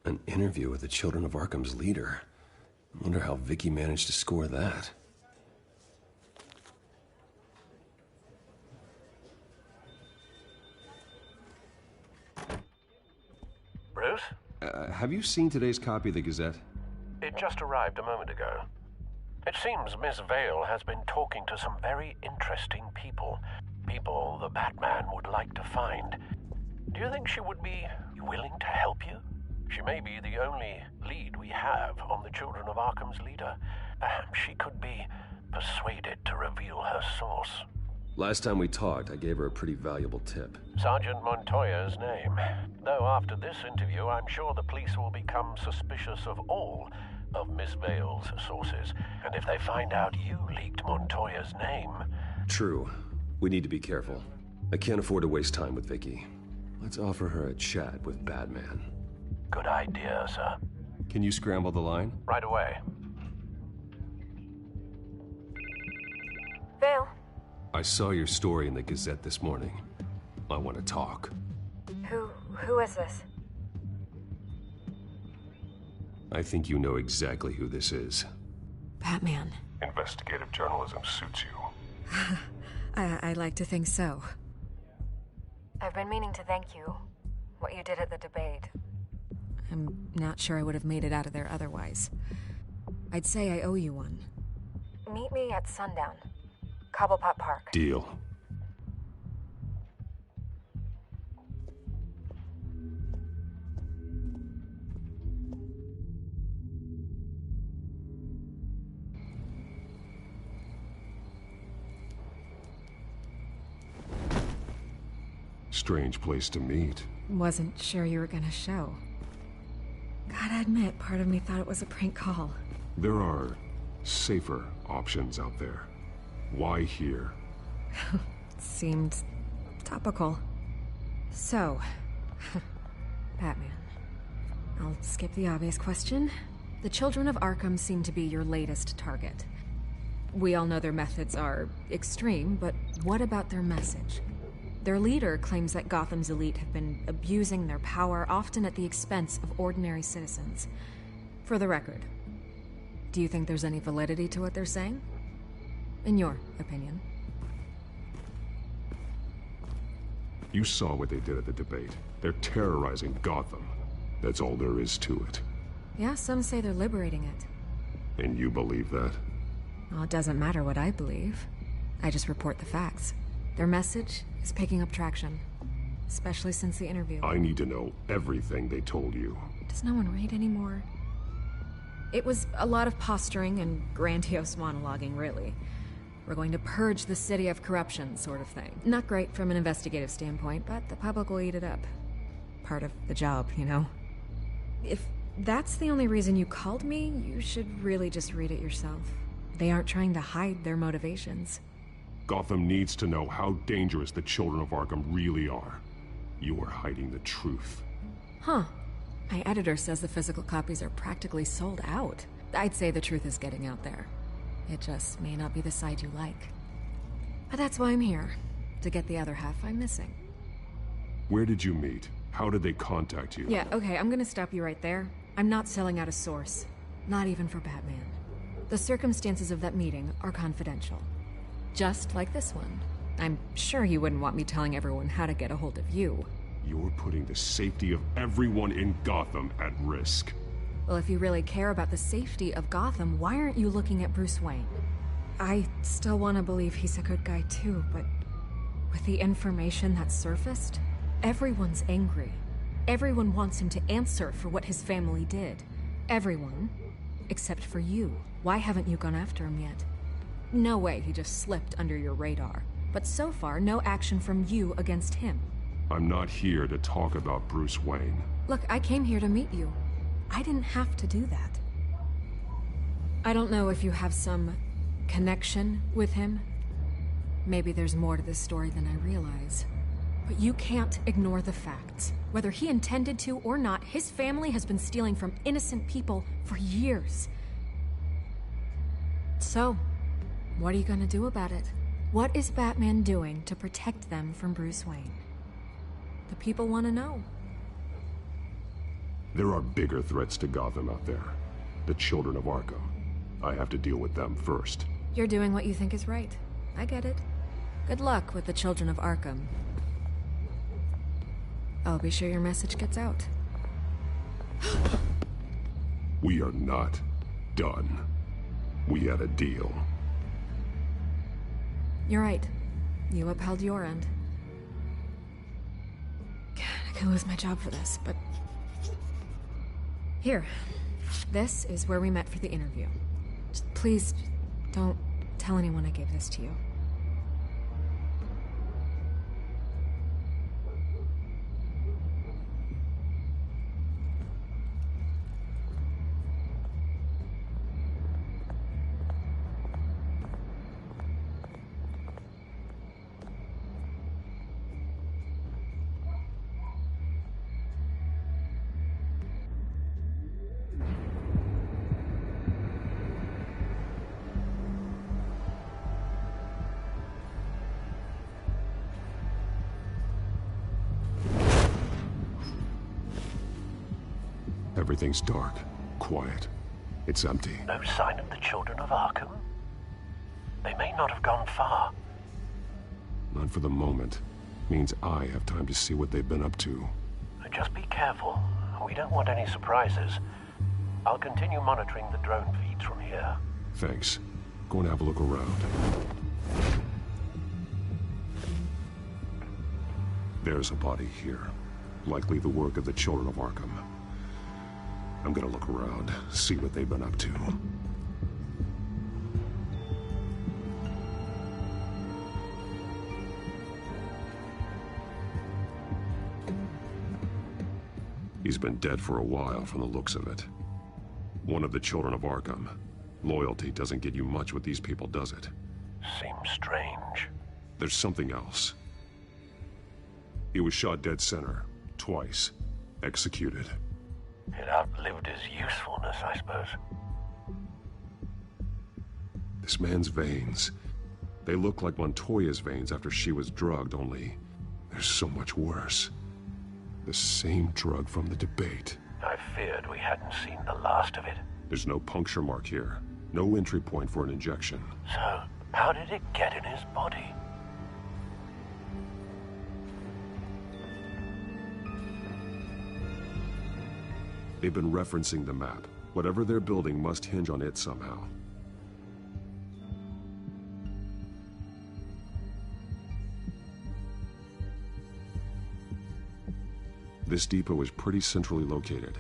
An interview with the Children of Arkham's leader. I wonder how Vicky managed to score that. Bruce? Have you seen today's copy of the Gazette? It just arrived a moment ago. It seems Miss Vale has been talking to some very interesting people. People the Batman would like to find. Do you think she would be willing to help you? She may be the only lead we have on the Children of Arkham's leader. Perhaps she could be persuaded to reveal her source. Last time we talked, I gave her a pretty valuable tip. Sergeant Montoya's name. Though after this interview, I'm sure the police will become suspicious of all of Miss Vale's sources. And if they find out you leaked Montoya's name... True. We need to be careful. I can't afford to waste time with Vicky. Let's offer her a chat with Batman. Good idea, sir. Can you scramble the line? Right away. Vale? I saw your story in the Gazette this morning. I want to talk. Who is this? I think you know exactly who this is. Batman. Investigative journalism suits you. I like to think so. I've been meaning to thank you. What you did at the debate. I'm not sure I would have made it out of there otherwise. I'd say I owe you one. Meet me at sundown. Cobblepot Park. Deal. Strange place to meet. Wasn't sure you were gonna show. Gotta admit, part of me thought it was a prank call. There are safer options out there. Why here? Seemed topical. So, Batman. I'll skip the obvious question. The children of Arkham seem to be your latest target. We all know their methods are extreme, but what about their message? Their leader claims that Gotham's elite have been abusing their power, often at the expense of ordinary citizens. For the record, do you think there's any validity to what they're saying? In your opinion? You saw what they did at the debate. They're terrorizing Gotham. That's all there is to it. Yeah, some say they're liberating it. And you believe that? Well, it doesn't matter what I believe. I just report the facts. Their message is picking up traction, especially since the interview. I need to know everything they told you. Does no one read anymore? It was a lot of posturing and grandiose monologuing, really. We're going to purge the city of corruption, sort of thing. Not great from an investigative standpoint, but the public will eat it up. Part of the job, you know? If that's the only reason you called me, you should really just read it yourself. They aren't trying to hide their motivations. Gotham needs to know how dangerous the children of Arkham really are. You are hiding the truth. Huh. My editor says the physical copies are practically sold out. I'd say the truth is getting out there. It just may not be the side you like. But that's why I'm here, to get the other half I'm missing. Where did you meet? How did they contact you? Yeah, okay, I'm gonna stop you right there. I'm not selling out a source. Not even for Batman. The circumstances of that meeting are confidential. Just like this one. I'm sure you wouldn't want me telling everyone how to get a hold of you. You're putting the safety of everyone in Gotham at risk. Well, if you really care about the safety of Gotham, why aren't you looking at Bruce Wayne? I still want to believe he's a good guy too, but with the information that surfaced, everyone's angry. Everyone wants him to answer for what his family did. Everyone, except for you. Why haven't you gone after him yet? No way he just slipped under your radar. But so far, no action from you against him. I'm not here to talk about Bruce Wayne. Look, I came here to meet you. I didn't have to do that. I don't know if you have some connection with him. Maybe there's more to this story than I realize. But you can't ignore the facts. Whether he intended to or not, his family has been stealing from innocent people for years. So, what are you gonna do about it? What is Batman doing to protect them from Bruce Wayne? The people want to know. There are bigger threats to Gotham out there. The children of Arkham. I have to deal with them first. You're doing what you think is right. I get it. Good luck with the children of Arkham. I'll be sure your message gets out. We are not done. We had a deal. You're right. You upheld your end. God, I could lose my job for this, but... Here. This is where we met for the interview. Just please, don't tell anyone I gave this to you. Everything's dark, quiet. It's empty. No sign of the children of Arkham? They may not have gone far. Not for the moment. Means I have time to see what they've been up to. Just be careful. We don't want any surprises. I'll continue monitoring the drone feeds from here. Thanks. Go and have a look around. There's a body here. Likely the work of the children of Arkham. I'm gonna look around, see what they've been up to. He's been dead for a while from the looks of it. One of the children of Arkham. Loyalty doesn't get you much with these people, does it? Seems strange. There's something else. He was shot dead center, twice. Executed. It outlived his usefulness, I suppose. This man's veins. They look like Montoya's veins after she was drugged, only they're so much worse. The same drug from the debate. I feared we hadn't seen the last of it. There's no puncture mark here. No entry point for an injection. So, how did it get in his body? They've been referencing the map. Whatever they're building must hinge on it somehow. This depot is pretty centrally located.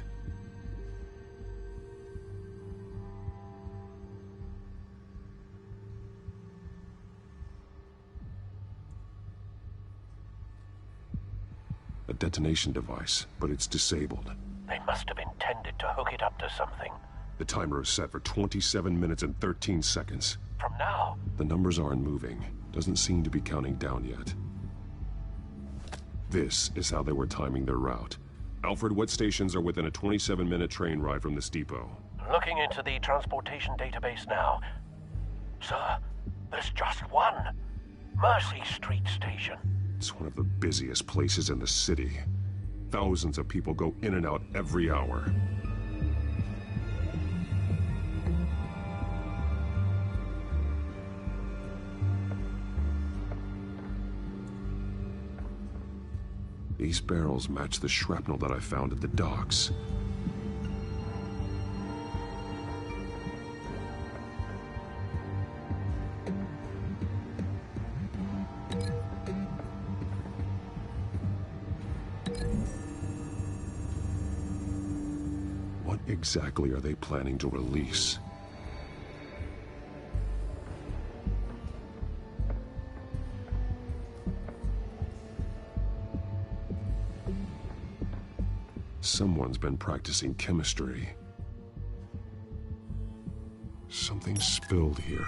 A detonation device, but it's disabled. They must have intended to hook it up to something. The timer is set for 27 minutes and 13 seconds. From now? The numbers aren't moving. Doesn't seem to be counting down yet. This is how they were timing their route. Alfred, what stations are within a 27-minute train ride from this depot? Looking into the transportation database now. Sir, there's just one. Mercy Street Station. It's one of the busiest places in the city. Thousands of people go in and out every hour. These barrels match the shrapnel that I found at the docks. What exactly are they planning to release? Someone's been practicing chemistry. Something spilled here.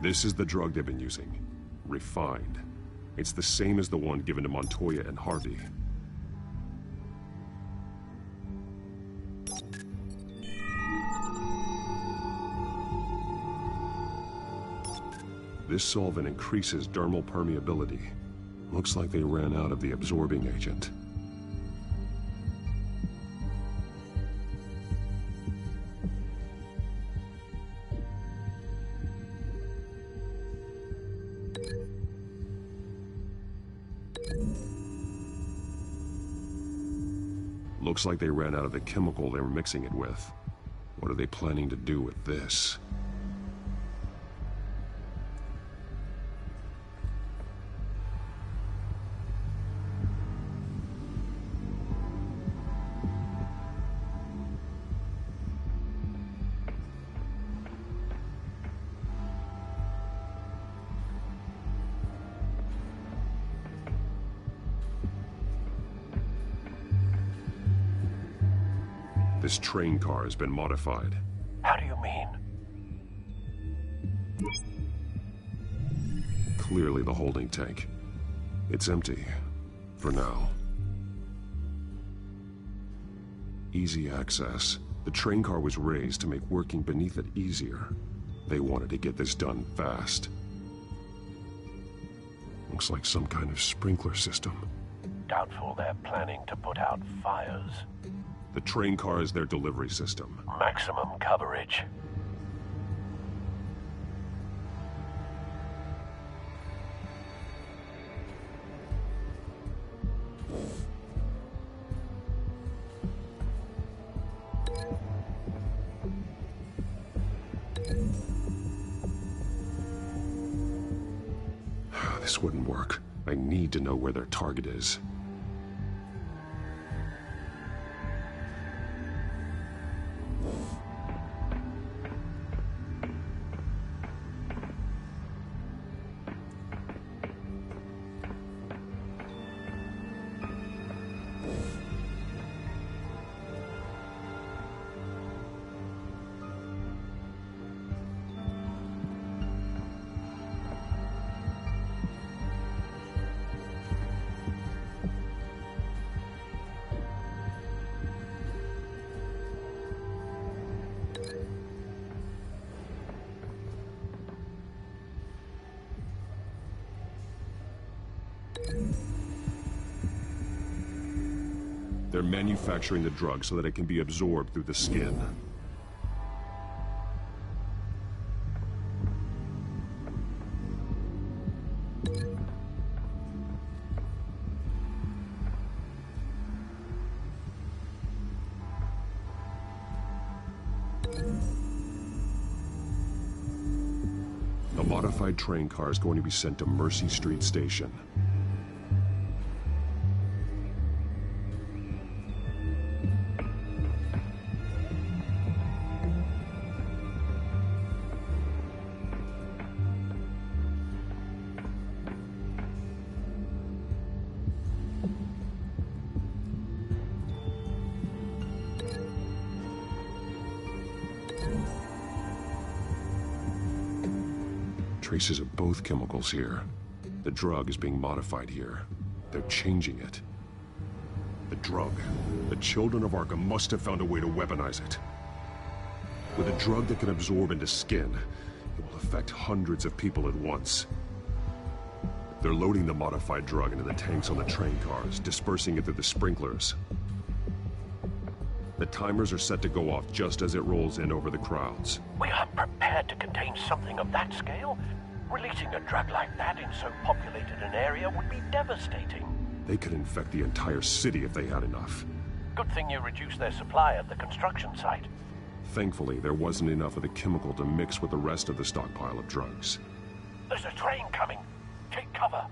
This is the drug they've been using. Refined. It's the same as the one given to Montoya and Harvey. This solvent increases dermal permeability. Looks like they ran out of the absorbing agent. Looks like they ran out of the chemical they were mixing it with. What are they planning to do with this? This train car has been modified. How do you mean? Clearly the holding tank. It's empty. For now. Easy access. The train car was raised to make working beneath it easier. They wanted to get this done fast. Looks like some kind of sprinkler system. doubtful they're planning to put out fires. The train car is their delivery system. Maximum coverage. This wouldn't work. I need to know where their target is. They're manufacturing the drug so that it can be absorbed through the skin. A modified train car is going to be sent to Mercy Street Station. Traces of both chemicals here. The drug is being modified here. They're changing it. The drug. The children of Arkham must have found a way to weaponize it. With a drug that can absorb into skin, it will affect hundreds of people at once. They're loading the modified drug into the tanks on the train cars, dispersing it through the sprinklers. The timers are set to go off just as it rolls in over the crowds. We aren't prepared to contain something of that scale. Releasing a drug like that in so populated an area would be devastating. They could infect the entire city if they had enough. Good thing you reduced their supply at the construction site. Thankfully, there wasn't enough of the chemical to mix with the rest of the stockpile of drugs. There's a train coming. Take cover.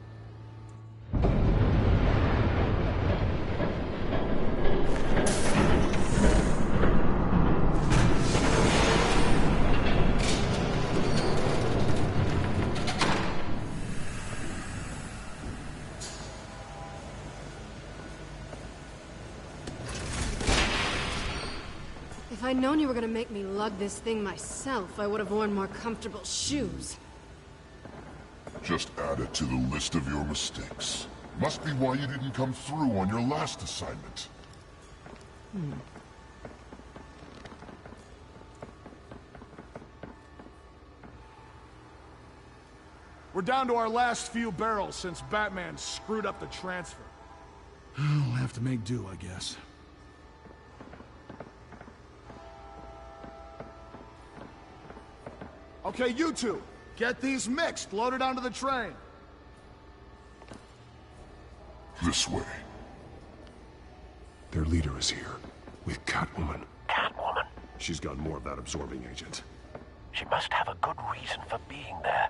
If I'd known you were gonna make me lug this thing myself, I would have worn more comfortable shoes. Just add it to the list of your mistakes. Must be why you didn't come through on your last assignment. We're down to our last few barrels since Batman screwed up the transfer. We'll have to make do, I guess. Okay, you two, get these mixed, loaded onto the train. This way. Their leader is here, with Catwoman. Catwoman? She's got more of that absorbing agent. She must have a good reason for being there.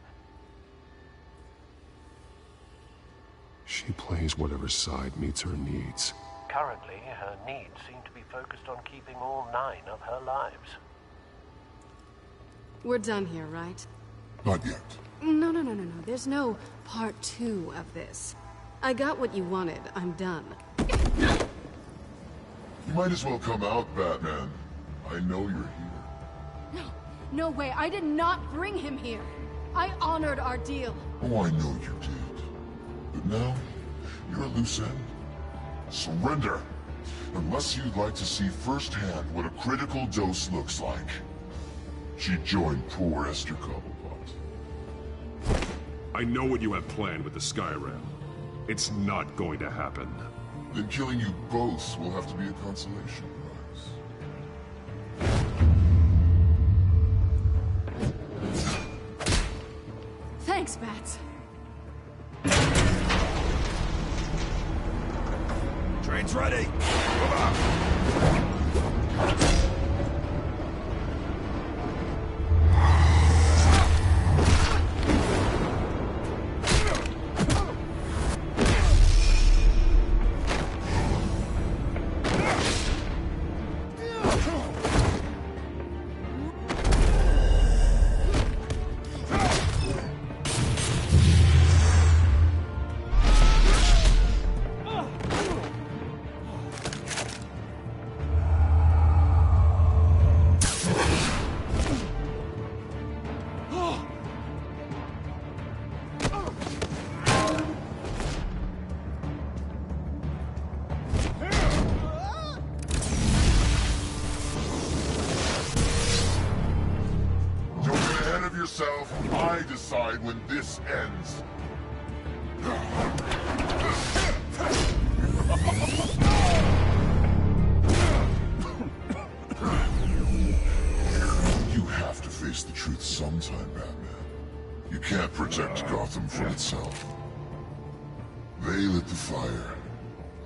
She plays whatever side meets her needs. Currently, her needs seem to be focused on keeping all 9 of her lives. We're done here, right? Not yet. No. There's no part 2 of this. I got what you wanted. I'm done. You might as well come out, Batman. I know you're here. No way. I did not bring him here. I honored our deal. Oh, I know you did. But now, you're a loose end. Surrender! Unless you'd like to see firsthand what a critical dose looks like. She joined poor Esther Cobblepot. I know what you have planned with the Skyrim. It's not going to happen. Then killing you both will have to be a consolation prize. Thanks, Bats. Train's ready! Come on! Yourself, I decide when this ends. You have to face the truth sometime, Batman. You can't protect Gotham from itself. They lit the fire.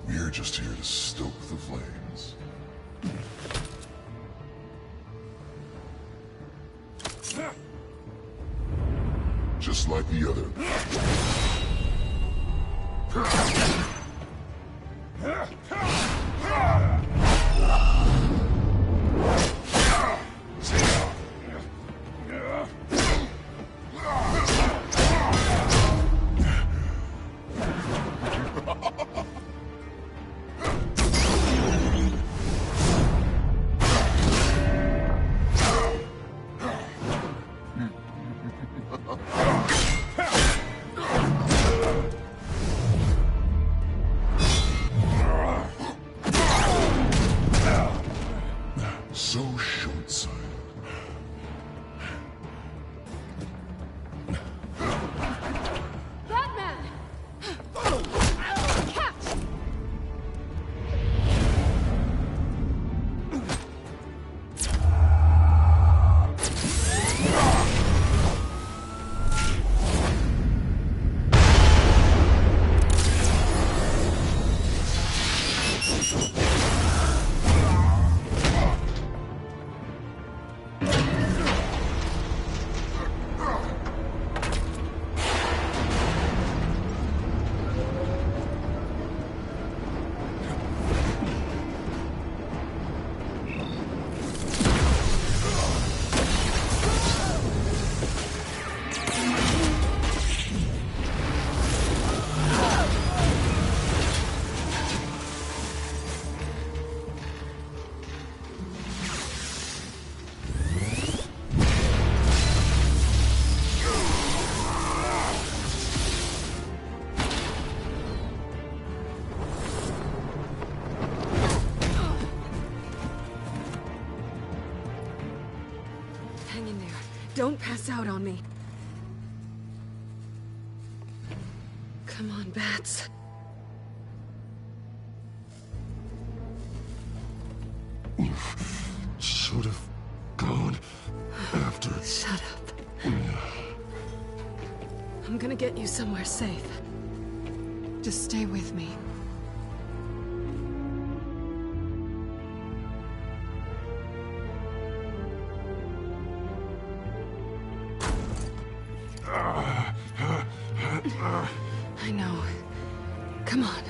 We're just here to stoke the flames. Just like the other. So short-sighted. Batman! Catch! Hang in there. Don't pass out on me. Come on, Bats. You should have gone after. Shut up. I'm gonna get you somewhere safe. Just stay with me. I know. Come on.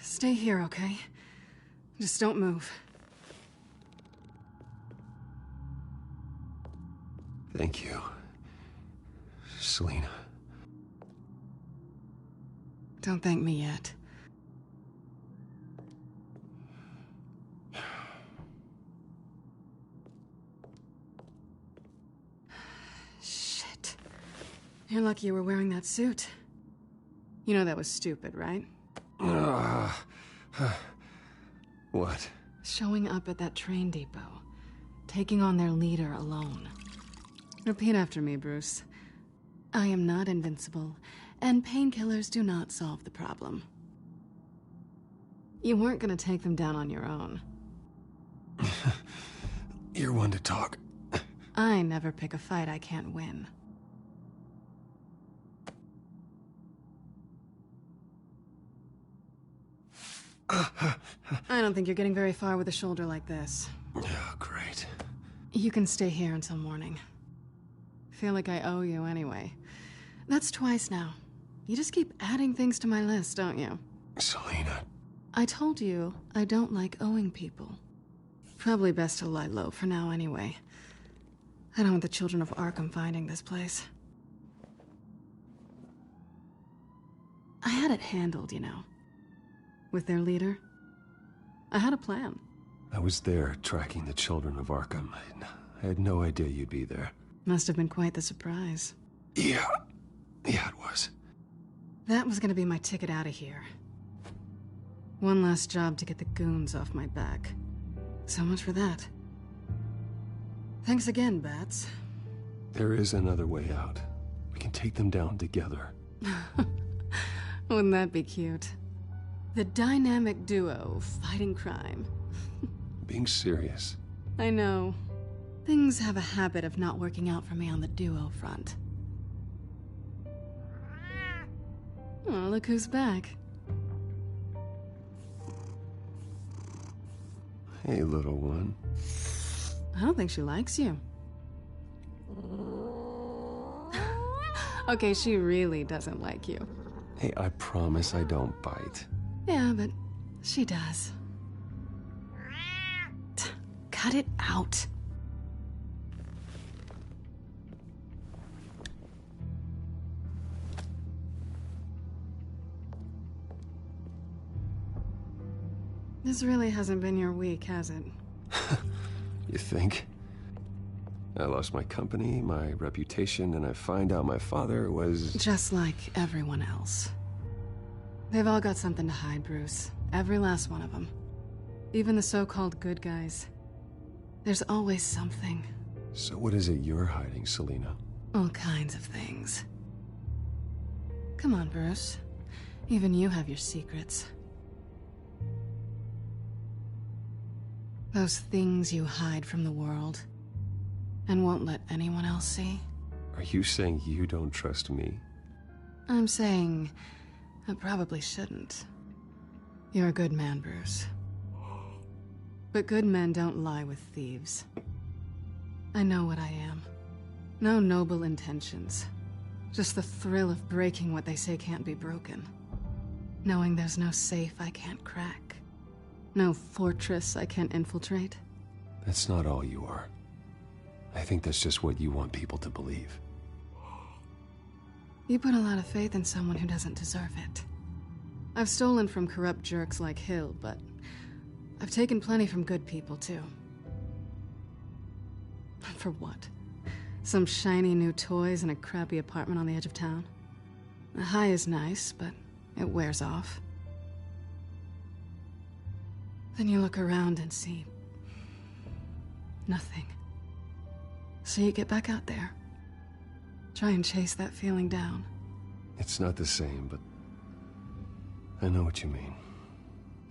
Stay here, okay? Just don't move. Thank you, Selina. Don't thank me yet. Shit. You're lucky you were wearing that suit. You know that was stupid, right? What? Showing up at that train depot. Taking on their leader alone. Repeat after me, Bruce. I am not invincible, and painkillers do not solve the problem. You weren't gonna take them down on your own. You're one to talk. I never pick a fight I can't win. I don't think you're getting very far with a shoulder like this. Oh, great. You can stay here until morning. Feel like I owe you anyway. That's twice now. You just keep adding things to my list, don't you? Selina. I told you I don't like owing people. Probably best to lie low for now anyway. I don't want the children of Arkham finding this place. I had it handled, you know. With their leader. I had a plan. I was there tracking the children of Arkham. I had no idea you'd be there. Must have been quite the surprise. Yeah, it was. That was gonna be my ticket out of here. One last job to get the goons off my back. So much for that. Thanks again, Bats. There is another way out. We can take them down together. Wouldn't that be cute? The dynamic duo fighting crime. Being serious. I know. Things have a habit of not working out for me on the duo front. Oh, look who's back. Hey, little one. I don't think she likes you. Okay, she really doesn't like you. Hey, I promise I don't bite. Yeah, but she does. Cut it out. This really hasn't been your week, has it? You think? I lost my company, my reputation, and I find out my father was... Just like everyone else. They've all got something to hide, Bruce. Every last one of them. Even the so-called good guys. There's always something. So what is it you're hiding, Selina? All kinds of things. Come on, Bruce. Even you have your secrets. Those things you hide from the world and won't let anyone else see. Are you saying you don't trust me? I'm saying I probably shouldn't. You're a good man, Bruce. But good men don't lie with thieves. I know what I am. No noble intentions. Just the thrill of breaking what they say can't be broken. Knowing there's no safe I can't crack. No fortress I can't infiltrate. That's not all you are. I think that's just what you want people to believe. You put a lot of faith in someone who doesn't deserve it. I've stolen from corrupt jerks like Hill, but I've taken plenty from good people, too. For what? Some shiny new toys and a crappy apartment on the edge of town? The high is nice, but it wears off. Then you look around and see nothing. So you get back out there. Try and chase that feeling down. It's not the same, but I know what you mean.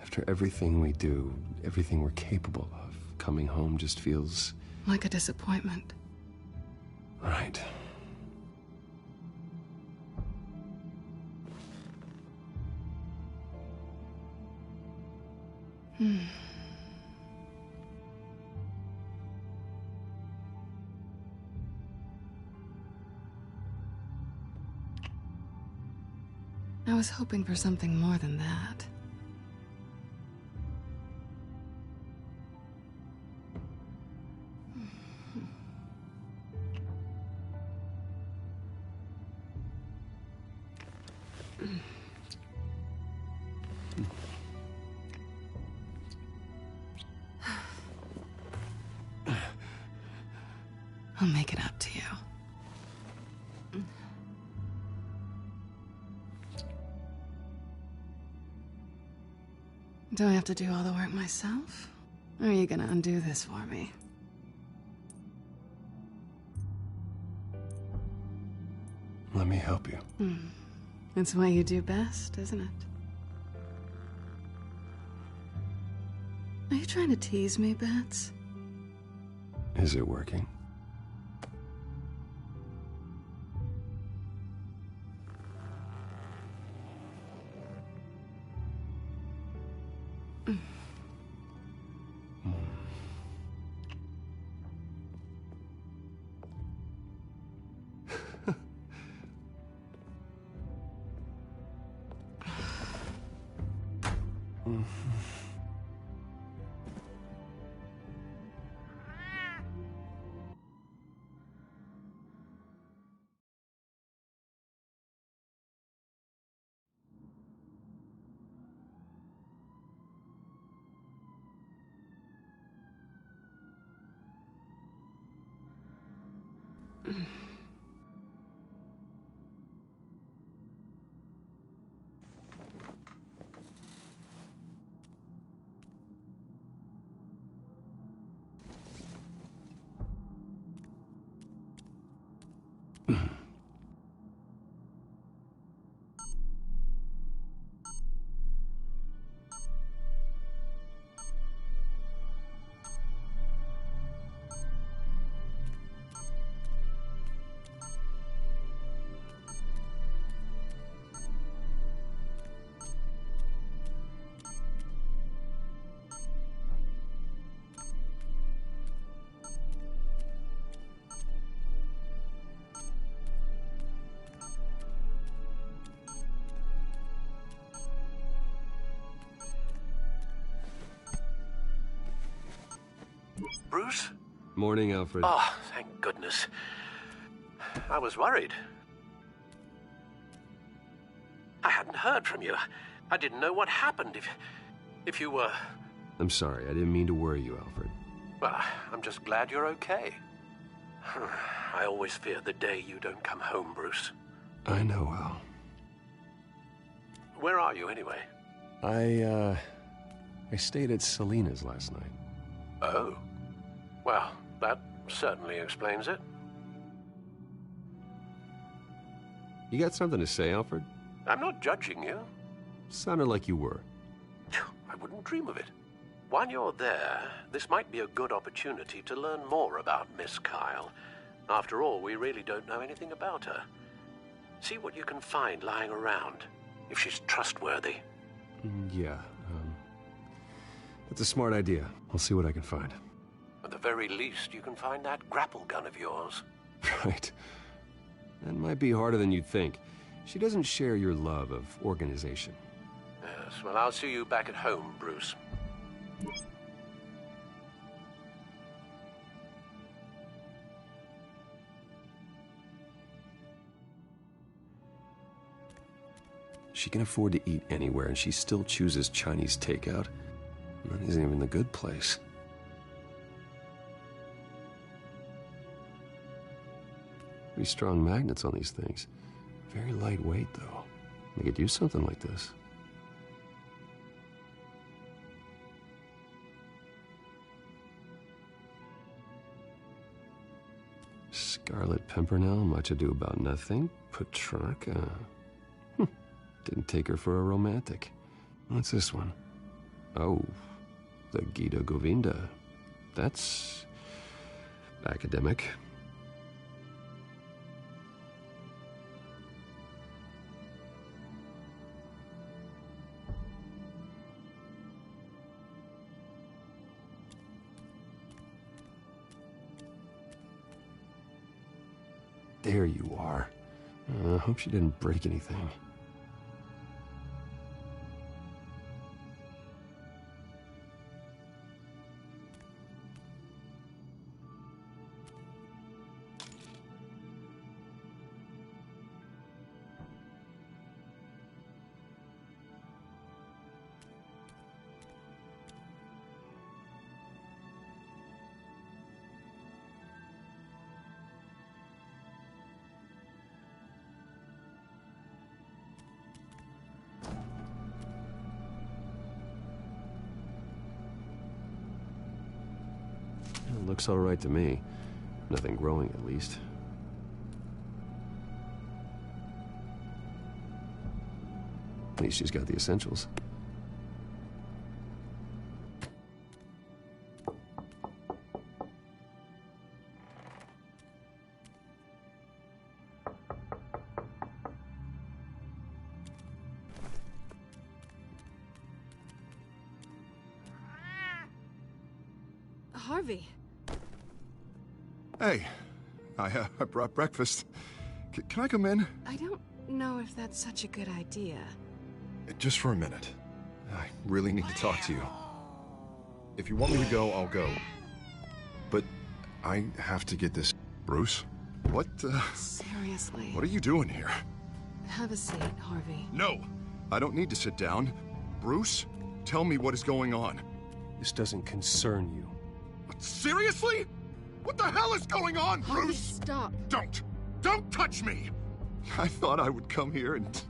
After everything we do, everything we're capable of, coming home just feels... like a disappointment. Right. I was hoping for something more than that. I'll make it up to you. Do I have to do all the work myself? Or are you gonna undo this for me? Let me help you. It's what you do best, isn't it? Are you trying to tease me, Bats? Is it working? Bruce? Morning, Alfred. Oh, thank goodness. I was worried. I hadn't heard from you. I didn't know what happened if you were... I'm sorry, I didn't mean to worry you, Alfred. Well, I'm just glad you're okay. I always fear the day you don't come home, Bruce. I know, Al. Where are you, anyway? I stayed at Selena's last night. Oh. Well, that certainly explains it. You got something to say, Alfred? I'm not judging you. Sounded like you were. I wouldn't dream of it. While you're there, this might be a good opportunity to learn more about Miss Kyle. After all, we really don't know anything about her. See what you can find lying around, if she's trustworthy. Yeah, that's a smart idea. I'll see what I can find. At the very least, you can find that grapple gun of yours. Right. That might be harder than you'd think. She doesn't share your love of organization. Yes, well, I'll see you back at home, Bruce. She can afford to eat anywhere, and she still chooses Chinese takeout. That isn't even the good place. Pretty strong magnets on these things. Very lightweight, though. They could use something like this. Scarlet Pimpernel, Much Ado About Nothing, Petrarca. Didn't take her for a romantic. What's this one? Oh, the Gita Govinda. That's academic. There you are. I hope she didn't break anything. Looks all right to me. Nothing growing, at least. At least she's got the essentials. Harvey. Hey, I brought breakfast. Can I come in? I don't know if that's such a good idea. Just for a minute. I really need to talk to you. If you want me to go, I'll go. But I have to get this... Bruce? What, Seriously. What are you doing here? Have a seat, Harvey. No! I don't need to sit down. Bruce, tell me what is going on. This doesn't concern you. Seriously? What the hell is going on, Bruce? Harvey, stop. Don't touch me! I thought I would come here and...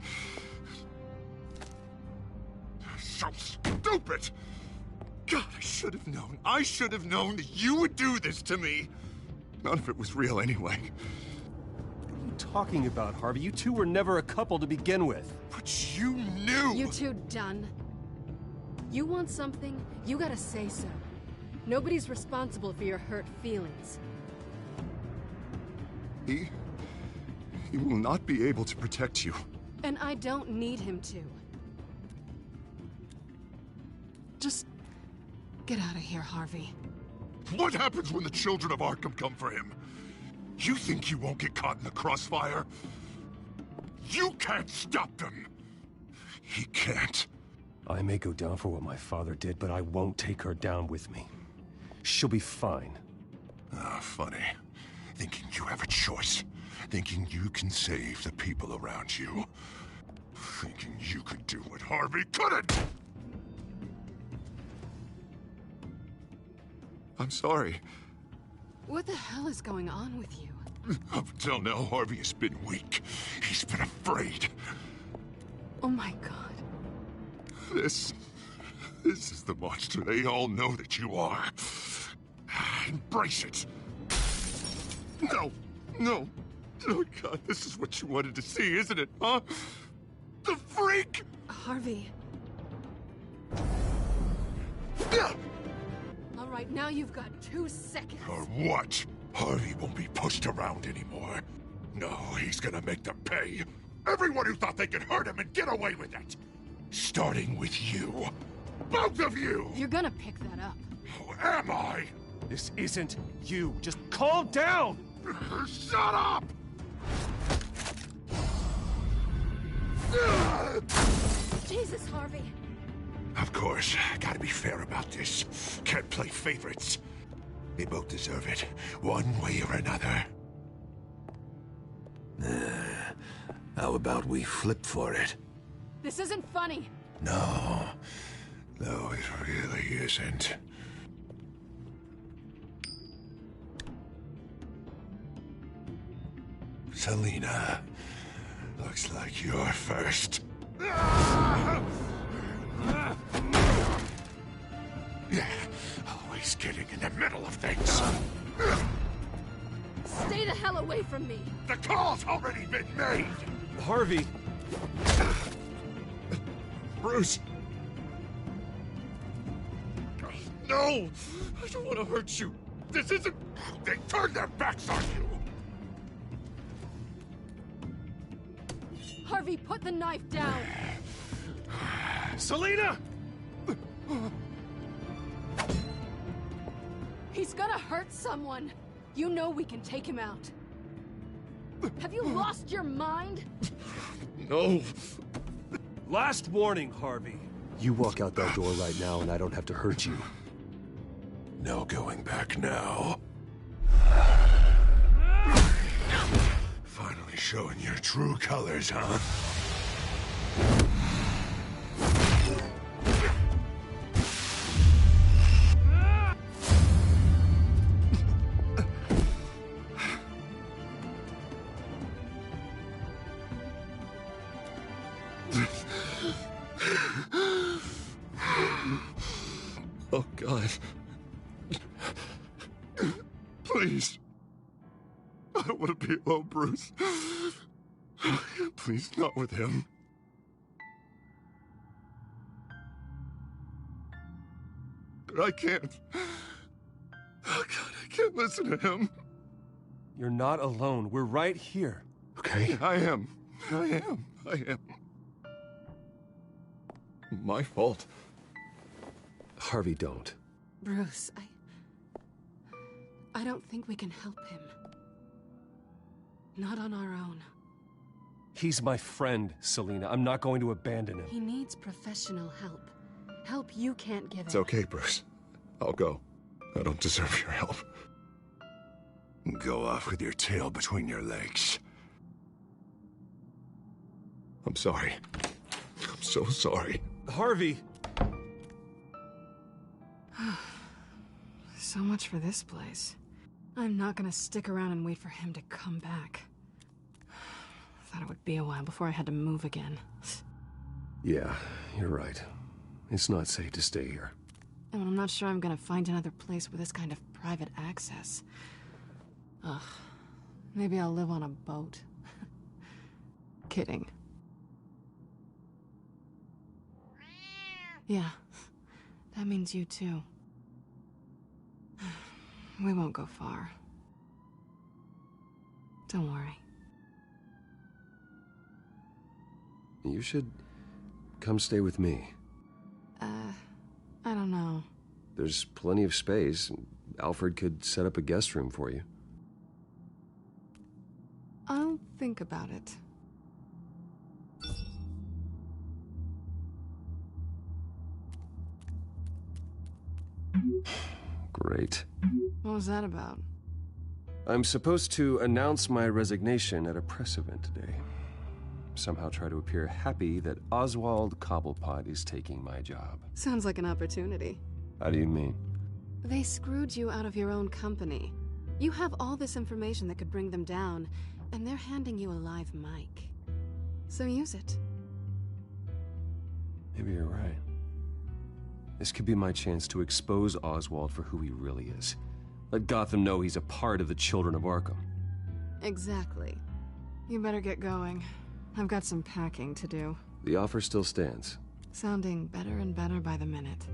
So stupid! God, I should have known. I should have known that you would do this to me. None of it was real anyway. What are you talking about, Harvey? You two were never a couple to begin with. But you knew! You two done? You want something, you gotta say so. Nobody's responsible for your hurt feelings. He will not be able to protect you. And I don't need him to. Just get out of here, Harvey. What happens when the children of Arkham come for him? You think you won't get caught in the crossfire? You can't stop them. He can't. I may go down for what my father did, but I won't take her down with me. She'll be fine. Ah, funny. Thinking you have a choice. Thinking you can save the people around you. Thinking you could do what Harvey couldn't! I'm sorry. What the hell is going on with you? Up until now, Harvey has been weak. He's been afraid. Oh my God. This is the monster they all know that you are. Embrace it. No. Oh God, this is what you wanted to see, isn't it, huh? The freak! Harvey. All right, now you've got 2 seconds. Or what? Harvey won't be pushed around anymore. No, he's gonna make them pay. Everyone who thought they could hurt him and get away with it. Starting with you. Both of you! You're gonna pick that up. Who am I? This isn't you. Just calm down! Shut up! Jesus, Harvey. Of course, gotta be fair about this. Can't play favorites. They both deserve it, one way or another. How about we flip for it? This isn't funny. No, it really isn't. Selina, looks like you're first. Always getting in the middle of things. Stay the hell away from me. The call's already been made. Harvey. Bruce. No! I don't want to hurt you. This isn't... They turned their backs on you. Harvey, put the knife down. Selina! He's gonna hurt someone. You know we can take him out. Have you lost your mind? No. Last warning, Harvey. You walk out that door right now and I don't have to hurt you. No going back now. Finally showing your true colors, huh? Oh, God. be alone, Bruce. Please, not with him. But I can't. Oh, God, I can't listen to him. You're not alone. We're right here. Okay? I am. My fault. Harvey, don't. Bruce, I don't think we can help him. Not on our own. He's my friend, Selina. I'm not going to abandon him. He needs professional help. Help you can't give him. It's okay, Bruce. I'll go. I don't deserve your help. Go off with your tail between your legs. I'm sorry. I'm so sorry. Harvey! So much for this place. I'm not gonna stick around and wait for him to come back. Thought it would be a while before I had to move again. Yeah, you're right. It's not safe to stay here. And I'm not sure I'm gonna find another place with this kind of private access. Ugh. Maybe I'll live on a boat. Kidding. Yeah. That means you too. We won't go far. Don't worry. You should come stay with me. I don't know. There's plenty of space. Alfred could set up a guest room for you. I'll think about it. Great. What was that about? I'm supposed to announce my resignation at a press event today. Somehow try to appear happy that Oswald Cobblepot is taking my job. Sounds like an opportunity. How do you mean? They screwed you out of your own company. You have all this information that could bring them down, and they're handing you a live mic. So use it. Maybe you're right. This could be my chance to expose Oswald for who he really is. Let Gotham know he's a part of the Children of Arkham. Exactly. You better get going. I've got some packing to do. The offer still stands. Sounding better and better by the minute.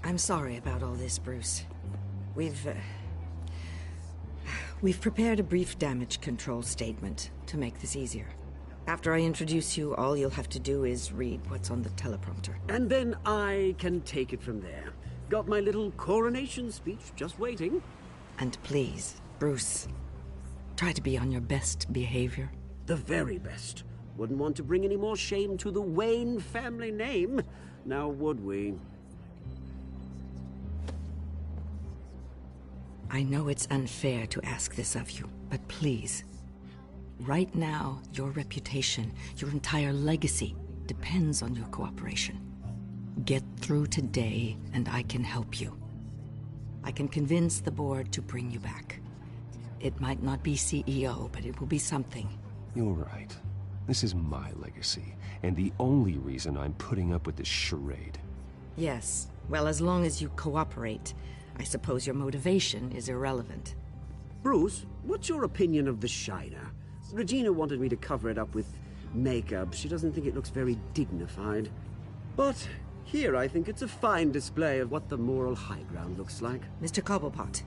I'm sorry about all this, Bruce. We've prepared a brief damage control statement to make this easier. After I introduce you, all you'll have to do is read what's on the teleprompter. And then I can take it from there. Got my little coronation speech just waiting. And please, Bruce, try to be on your best behavior. The very best. Wouldn't want to bring any more shame to the Wayne family name, now would we? I know it's unfair to ask this of you, but please. Right now, your reputation, your entire legacy, depends on your cooperation. Get through today, and I can help you. I can convince the board to bring you back. It might not be CEO, but it will be something. You're right. This is my legacy, and the only reason I'm putting up with this charade. Yes, well, as long as you cooperate, I suppose your motivation is irrelevant. Bruce, what's your opinion of the Shiner? Regina wanted me to cover it up with makeup. She doesn't think it looks very dignified. But here I think it's a fine display of what the moral high ground looks like. Mr. Cobblepot.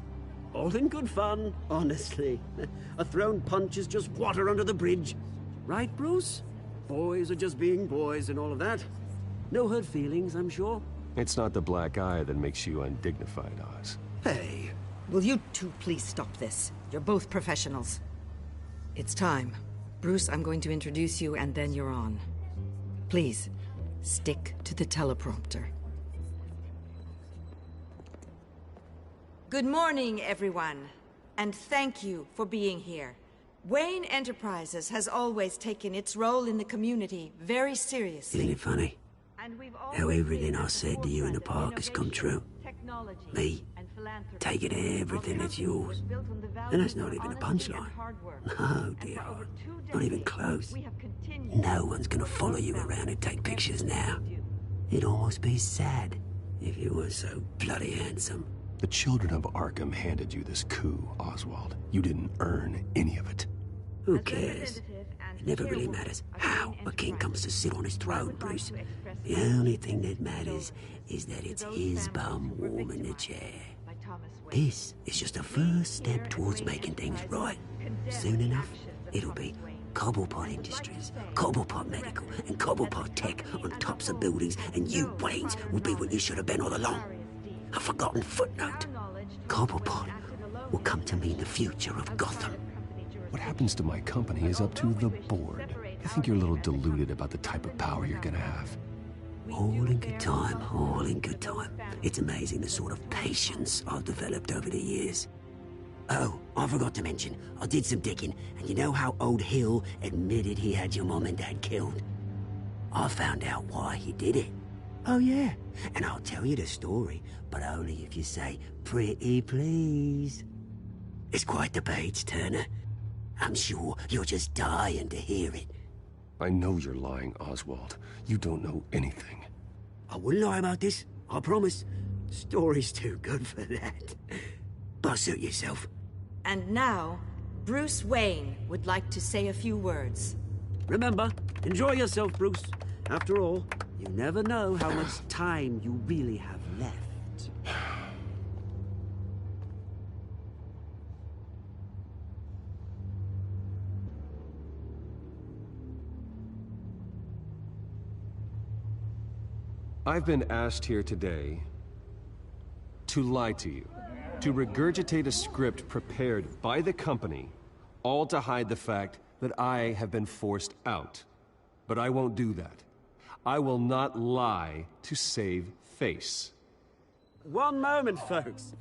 All in good fun, honestly. A thrown punch is just water under the bridge. Right, Bruce? Boys are just being boys and all of that. No hurt feelings, I'm sure. It's not the black eye that makes you undignified, Oz. Hey. Will you two please stop this? You're both professionals. It's time. Bruce, I'm going to introduce you and then you're on. Please, stick to the teleprompter. Good morning, everyone. And thank you for being here. Wayne Enterprises has always taken its role in the community very seriously. Isn't it funny? How everything I said to you in the park has come true. Me, taking everything that's yours. And that's not even a punchline. No, dear, not even close. No one's gonna follow you around and take pictures now. It'd almost be sad if you were so bloody handsome. The children of Arkham handed you this coup, Oswald. You didn't earn any of it. Who cares? It never really matters how a king comes to sit on his throne, Bruce. The only thing that matters is that it's his bum warm in the chair. This is just a first step towards making things right. Soon enough, it'll be Cobblepot Industries, Cobblepot Medical, and Cobblepot Tech on tops of buildings, and you, Waynes, will be what you should have been all along. A forgotten footnote. Cobblepot will come to mean the future of Gotham. What happens to my company is up to the board. I think you're a little deluded about the type of power you're gonna have. All in good time, all in good time. It's amazing the sort of patience I've developed over the years. Oh, I forgot to mention, I did some digging, and you know how old Hill admitted he had your mom and dad killed? I found out why he did it. Oh yeah, and I'll tell you the story, but only if you say, pretty please. It's quite the page, Turner. I'm sure you're just dying to hear it. I know you're lying, Oswald. You don't know anything. I wouldn't lie about this, I promise. The story's too good for that. But suit yourself. And now, Bruce Wayne would like to say a few words. Remember, enjoy yourself, Bruce. After all, you never know how much time you really have left. I've been asked here today to lie to you, to regurgitate a script prepared by the company, all to hide the fact that I have been forced out. But I won't do that. I will not lie to save face. One moment, folks.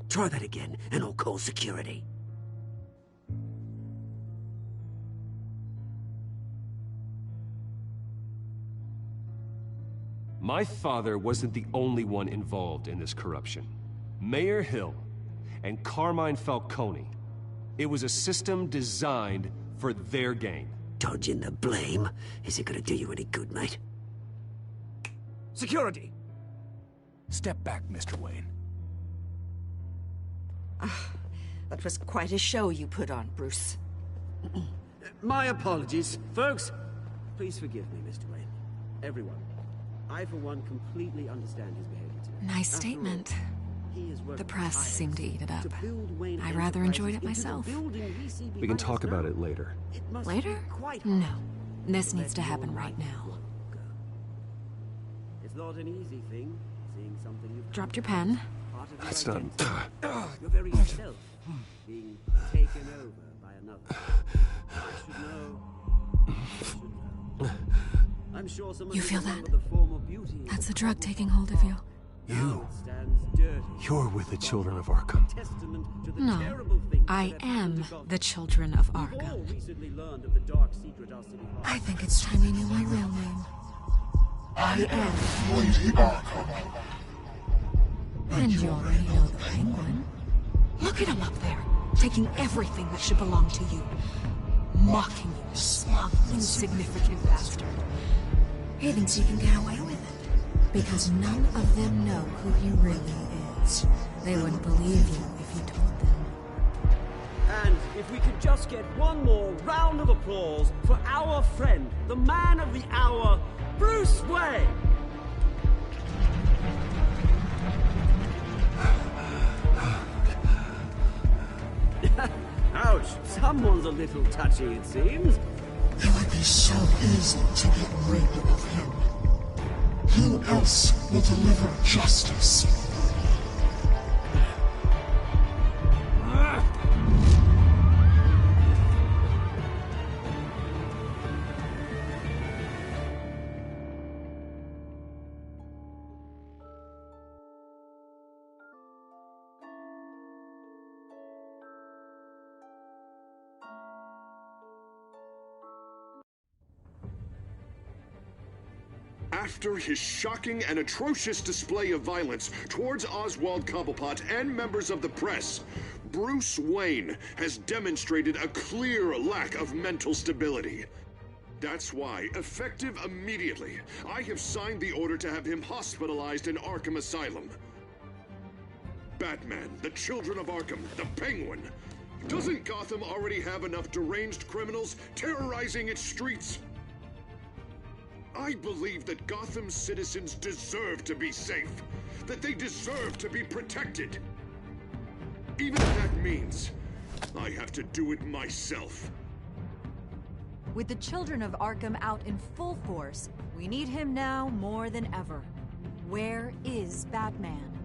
Try that again, and I'll call security. My father wasn't the only one involved in this corruption. Mayor Hill and Carmine Falcone. It was a system designed for their gain. Dodging the blame isn't gonna do you any good, mate. Security! Step back, Mr. Wayne. That was quite a show you put on, Bruce. My apologies. Folks, please forgive me, Mr. Wayne. Everyone. I, for one, completely understand his behavior today. Nice statement. The press seemed to eat it up. I rather enjoyed it myself. We can talk about it later. Later? No. This needs to happen right now. It's not an easy thing, seeing something you've Dropped your pen. That's not... Your very self being taken over by another. I should know. I'm sure You feel that? That's the drug taking hold of you. You're with the children of Arkham. No, I am the children of Arkham. I think it's time you knew my real name. I am Lady Arkham. And you already know the Penguin. Look at him up there, taking everything that should belong to you. Mocking you, smug, insignificant bastard. He thinks he can get away with it, because none of them know who he really is. They wouldn't believe you if you told them. And if we could just get one more round of applause for our friend, the man of the hour, Bruce Wayne! Ouch, someone's a little touchy, it seems. It would be so easy to get rid of him. Who else will deliver justice? After his shocking and atrocious display of violence towards Oswald Cobblepot and members of the press, Bruce Wayne has demonstrated a clear lack of mental stability. That's why, effective immediately, I have signed the order to have him hospitalized in Arkham Asylum. Batman, the Children of Arkham, the Penguin. Doesn't Gotham already have enough deranged criminals terrorizing its streets? I believe that Gotham's citizens deserve to be safe, that they deserve to be protected. Even if that means I have to do it myself. With the Children of Arkham out in full force, we need him now more than ever. Where is Batman?